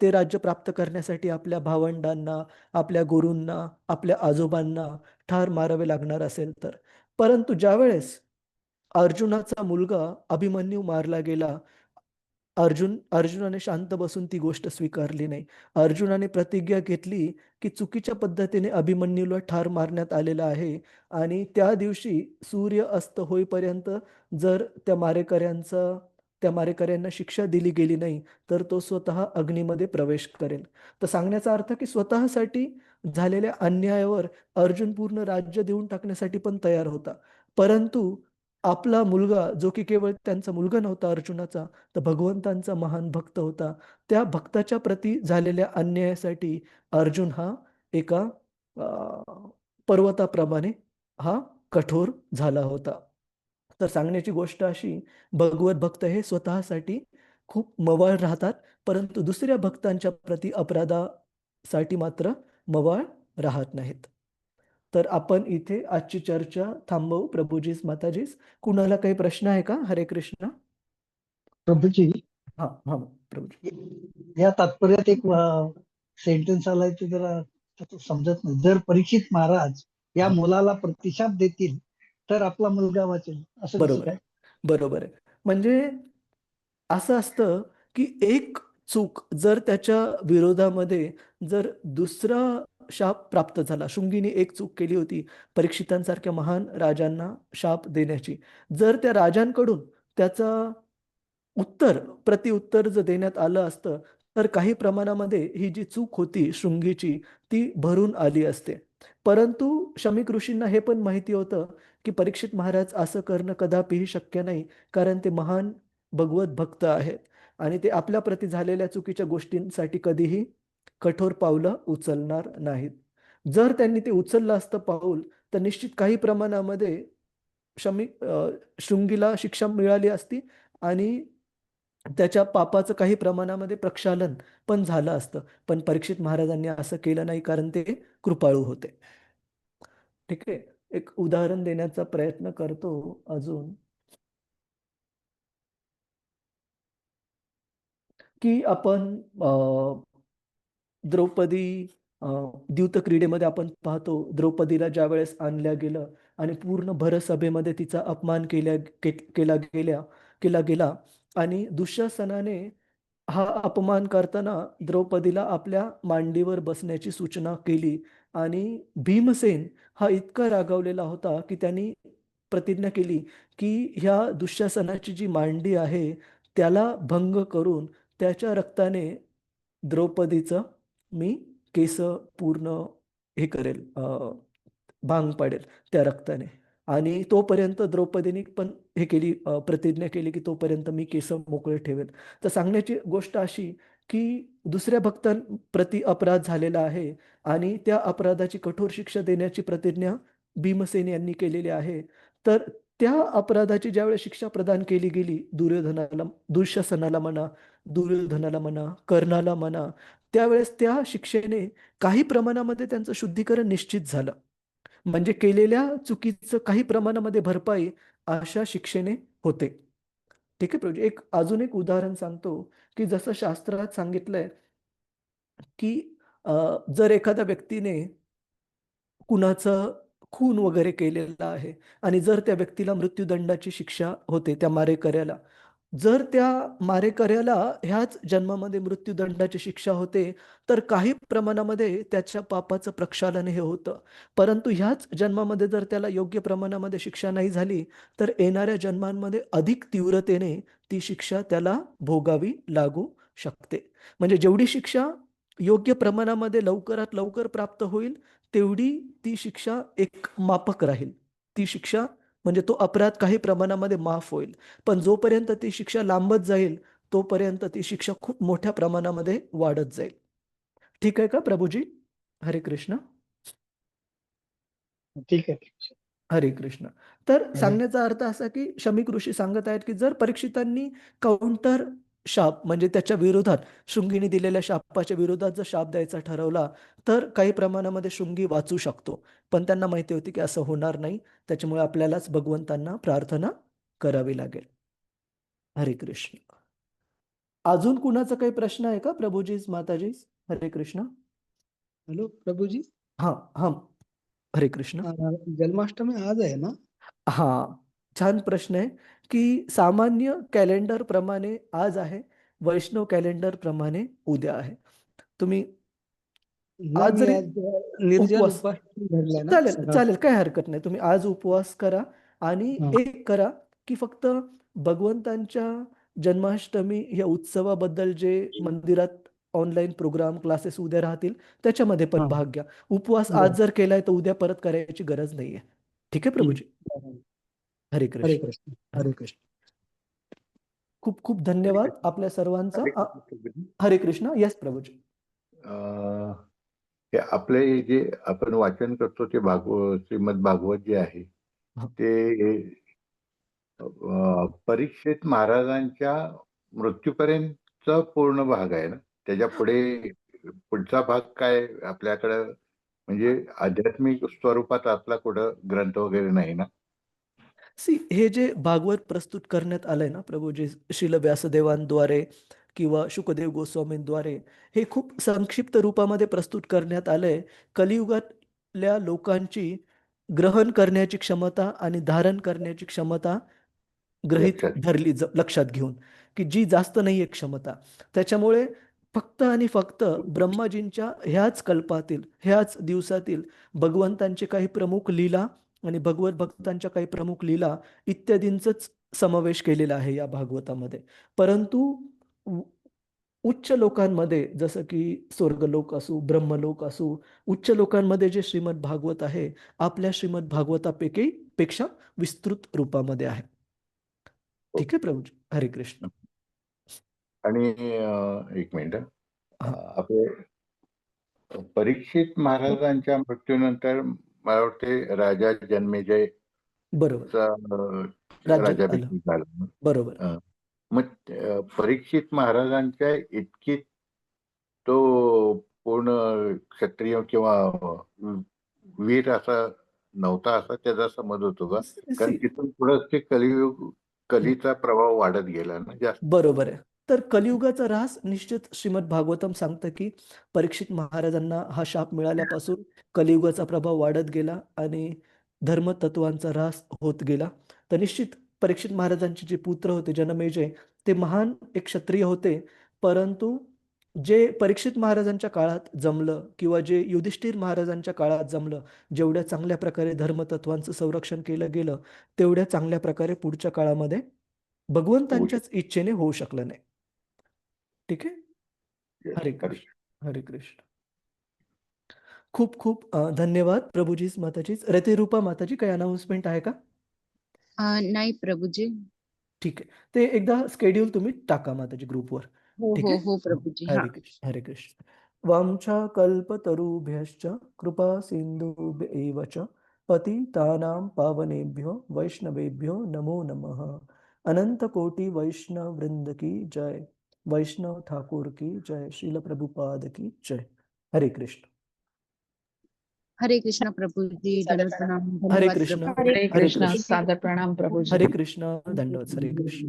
ते राज्य प्राप्त करण्यासाठी आपल्या भावंडांना, आपल्या गुरूंना, आपल्या आजोबांना ठार मारावे लागणार असेल तर. परंतु ज्यावेळेस अर्जुनाचा मुलगा अभिमन्यू मारला गेला, अर्जुनाने शांत बसून ती गोष्ट स्वीकारली नाही. अर्जुनाने प्रतिज्ञा घेतली की चुकीच्या पद्धतीने अभिमन्यूला ठार मारण्यात आलेलं आहे आणि त्या दिवशी सूर्य अस्त होईपर्यंत जर त्या मारेकऱ्यांना शिक्षा दिली गेली नाही तर तो स्वतः अग्नीमध्ये प्रवेश करेल. तर सांगण्याचा अर्थ की स्वतःसाठी झालेल्या अन्यायावर अर्जुन पूर्ण राज्य देऊन टाकण्यासाठी पण तयार होता. परंतु आपला मुलगा, जो की केवळ त्यांचा मुलगा नव्हता अर्जुनाचा, तर भगवंतांचा महान भक्त होता, त्या भक्ताच्या प्रती झालेल्या अन्यायासाठी अर्जुन हा एका पर्वताप्रमाणे हा कठोर झाला होता. तर सांगण्याची गोष्ट अशी, भगवत भक्त हे स्वतःसाठी खूप मवाळ राहतात, परंतु दुसऱ्या भक्तांच्या प्रती अपराधासाठी मात्र मवाळ राहत नाहीत. तर आपण इथे आजची चर्चा थांबवू. प्रभूजीस, माताजीस, कुणाला काही प्रश्न आहे का? हरे कृष्ण. प्रभूजी, हा हा प्रभूजी. या तात्पर्यात एक सेंटेन्स आलाय ते जरा त्याचं समजत नाही. जर परीक्षित महाराज या मुलाला प्रतिशाप देतील तर आपला मुलगा वाचेल, असं कसं बरोबर काय? आहे, बरोबर आहे. म्हणजे असं असतं की एक चूक जर त्याच्या विरोधामध्ये जर दुसरा शाप प्राप्त झाला, शृंगीने एक चूक केली होती परीक्षितांसारख्या महान राजांना शाप देण्याची, जर त्या राजांकडून त्याचा प्रतिउत्तर जर देण्यात आलं असतं तर काही प्रमाणामध्ये ही जी चूक होती शृंगीची ती भरून आली असते. परंतु शमीक ऋषींना हे पण माहिती होतं की परीक्षित महाराज असं करणं कदापिही शक्य नाही, कारण ते महान भगवत भक्त आहेत आणि ते आपल्या प्रती झालेल्या चुकीच्या गोष्टींसाठी कधीही कठोर पावलं उचलणार नाहीत. जर त्यांनी ते उचललं असतं पाऊल तर निश्चित काही प्रमाणामध्ये शृंगीला शिक्षा मिळाली असती आणि त्याच्या पापाचं काही प्रमाणामध्ये प्रक्षालन पण झालं असतं. पण परीक्षित महाराजांनी असं केलं नाही, कारण ते कृपाळू होते. ठीक आहे, एक उदाहरण देण्याचा प्रयत्न करतो अजून, की आपण द्रौपदी द्यूत क्रीडेमध्ये आपण पाहतो, द्रौपदीला ज्या वेळेस आणल्या गेलं आणि पूर्ण भरसभेमध्ये तिचा अपमान केला गेला आणि दुःशासनाने हा अपमान करताना द्रौपदीला आपल्या मांडीवर बसण्याची सूचना केली आणि भीमसेन हा इतका रागावलेला होता की त्यांनी प्रतिज्ञा केली की ह्या दुःशासनाची जी मांडी आहे त्याला भंग करून त्याच्या रक्ताने द्रौपदीचं मी केस पूर्ण हे करेल, भांग पाडेल त्या रक्ताने. आणि तोपर्यंत द्रौपदीने पण हे केली, प्रतिज्ञा केली की तोपर्यंत मी केस मोकळे ठेवेल. तर सांगण्याची गोष्ट अशी की दुसऱ्या भक्तांप्रती अपराध झालेला आहे आणि त्या अपराधाची कठोर शिक्षा देण्याची प्रतिज्ञा भीमसेन यांनी केलेली आहे. तर त्या अपराधाची ज्यावेळेस शिक्षा प्रदान केली गेली दुःशासनाला म्हणा, दुर्योधनाला म्हणा, कर्णाला म्हणा, त्यावेळेस त्या शिक्षेने काही प्रमाणामध्ये त्यांचं शुद्धीकरण निश्चित झालं. म्हणजे केलेल्या चुकीचं काही प्रमाणामध्ये भरपाई अशा शिक्षेने होते. ठीक आहे प्रभूजी. अजून एक उदाहरण सांगतो, की जसं शास्त्रात सांगितलंय, की जर एखाद्या व्यक्तीने कुणाचं खून वगैरे केलेलं आहे आणि जर त्या व्यक्तीला मृत्यूदंडाची शिक्षा होते त्या मारेकऱ्याला. जर त्या मारेकऱ्याला ह्याच जन्मामध्ये मृत्यूदंडाची शिक्षा होते, तर काही प्रमाणामध्ये त्याच्या पापाचं प्रक्षालन हे होतं. परंतु ह्याच जन्मामध्ये जर त्याला योग्य प्रमाणामध्ये शिक्षा नाही झाली, तर येणाऱ्या जन्मांमध्ये अधिक तीव्रतेने ती शिक्षा त्याला भोगावी लागू शकते. म्हणजे जेवढी शिक्षा योग्य प्रमाणामध्ये लवकरात लवकर प्राप्त होईल, तेवढी ती शिक्षा एक माफक राहील. ती शिक्षा म्हणजे तो अपराध काही प्रमाणामध्ये माफ होईल. पण जोपर्यंत ती शिक्षा लांबत जाईल, तोपर्यंत ती शिक्षा खूप मोठ्या प्रमाणामध्ये वाढत जाईल. ठीक आहे का प्रभूजी? हरे कृष्ण. ठीक आहे. हरे कृष्ण. तर हरे. सांगण्याचा अर्थ असा की शमीक ऋषी सांगत आहेत की जर परीक्षितांनी काउंटर शाप म्हणजे त्याच्या विरोधात शृंगीने दिलेल्या शापाच्या विरोधात जर शाप द्यायचा ठरवला, तर काही प्रमाणामध्ये शृंगी वाचू शकतो. पण त्यांना माहिती होती की असं होणार नाही. त्याच्यामुळे आपल्यालाच भगवंतांना प्रार्थना करावी लागेल. हरे कृष्ण. अजून कुणाचा काही प्रश्न आहे का प्रभूजीस, माताजीस? हरे कृष्ण. हॅलो प्रभूजी, हा हा. हरे कृष्ण. जन्माष्टमी आज आहे ना? हां, छान प्रश्न आहे, की सामान्य कॅलेंडर प्रमाणे आज आहे, वैष्णव कॅलेंडर प्रमाणे उद्या आहे. तुम्ही नाही, आज मी जरी आज निर्जल उपवास उपास धरलाय ना चालेल, सकाळ. चालेल, काही हरकत नाही. तुम्ही आज उपवास करा आणि हा. एक करा, की फक्त भगवंतांच्या जन्माष्टमी या उत्सवाबद्दल जे मंदिरात ऑनलाईन प्रोग्राम, क्लासेस उद्या राहतील, त्याच्यामध्ये पण हा. भाग घ्या. उपवास बरं. आज जर केलाय, तर उद्या परत करायची गरज नाहीये. ठीक आहे प्रभूजी? बरं. हरे हरे कृष्ण. कृष्ण, हरे कृष्ण. खूप खूप धन्यवाद आपल्या सर्वांचा. हरे कृष्ण प्रभूजी. हरे कृष्ण. येस प्रभूजी. अं, हे आपले जे आपण वाचन करतो ते श्रीमद भागवत जे आहे हा. ते परीक्षित महाराजांच्या मृत्यूपर्यंतचा पूर्ण भाग आहे ना. त्याच्या पुढचा भाग काय आपल्याकडं म्हणजे आध्यात्मिक स्वरूपात आपला कुठं ग्रंथ वगैरे नाही ना. हे जे भागवत प्रस्तुत करण्यात आलंय ना प्रभूजी, श्रील व्यासदेवांद्वारे किंवा शुकदेव गोस्वामींद्वारे, हे खूप संक्षिप्त रूपामध्ये प्रस्तुत करण्यात आलंय. कलियुगातल्या लोकांची ग्रहण करण्याची क्षमता आणि धारण करण्याची क्षमता गृहीत लक्षात. धरली लक्षात घेऊन, की जी जास्त नाहीये क्षमता. त्याच्यामुळे फक्त आणि फक्त ब्रह्माजींच्या ह्याच कल्पातील, ह्याच दिवसातील भगवंतांचे काही प्रमुख लीला आणि भगवत भक्तांच्या काही प्रमुख लीला इत्यादींचाच समावेश केलेला आहे या भागवतामध्ये. परंतु उ- उच्च लोकांमध्ये जसं की स्वर्गलोक असू, ब्रह्मलोक असू, उच्च लोकांमध्ये जे श्रीमद भागवत आहे, आपल्या श्रीमद भागवतापैकी पेक्षा विस्तृत रूपामध्ये आहे. ठीक आहे प्रभूजी. हरे कृष्ण. आणि एक मिनिट, हा. आपले परीक्षित महाराजांच्या मृत्यूनंतर मला वाटते राजा जन्मेजय बरोबर. राज्यात आलं. राज्याभिषेक झाला. बरोबर. मग परीक्षित महाराजांच्या इतकी तो पूर्ण क्षत्रिय किंवा वीर असा नव्हता असा त्याचा समज होतो का? कारण तिथून पुढे ते कलीचा प्रभाव वाढत गेला ना जास्त. बरोबर आहे. तर कलियुगाचा ऱ्हास निश्चित श्रीमद भागवतम सांगतं की परीक्षित महाराजांना हा शाप मिळाल्यापासून कलियुगाचा प्रभाव वाढत गेला आणि धर्मतत्वांचा ऱ्हास होत गेला. तर निश्चित परीक्षित महाराजांचे जे पुत्र होते जनमेजय, ते महान एक क्षत्रिय होते. परंतु जे परीक्षित महाराजांच्या काळात जमलं किंवा जे युधिष्ठिर महाराजांच्या काळात जमलं, जेवढ्या चांगल्या प्रकारे धर्मतत्वांचं संरक्षण केलं गेलं, तेवढ्या चांगल्या प्रकारे पुढच्या काळामध्ये भगवंतांच्याच इच्छेने होऊ शकलं नाही. ठीक आहे. हरे कृष्ण. हरे कृष्ण. खूप खूप धन्यवाद प्रभूजीस, माताजीस. रतिरूपा माताजी, काही अनाउन्समेंट आहे का? नाही प्रभूजी. ठीक आहे. ते एकदा स्केड्यूल तुम्ही टाका माताजी ग्रुपवर. हो ठीक हो आहे. हो प्रभूजी. हा. हरे कृष्ण. हरे कृष्ण. वाञ्छाकल्पतरुभ्यश्च कृपा सिन्धुभ्यैव च पतितानां पावनेभ्यो वैष्णवेभ्यो नमो नमः. अनंत कोटि वैष्णव वृंद की जय. वैष्णव ठाकुर की जय. श्रील प्रभुपाद की जय. हरे कृष्ण. हरे कृष्ण प्रभूजी. दंडवत प्रणाम. हरे धन्यवाद कृष्ण. प्रभूजी. हरे हरे कृष्ण. कृष्ण. सादर प्रणाम प्रभूजी. हरे कृष्ण. दंडवत. हरे कृष्ण.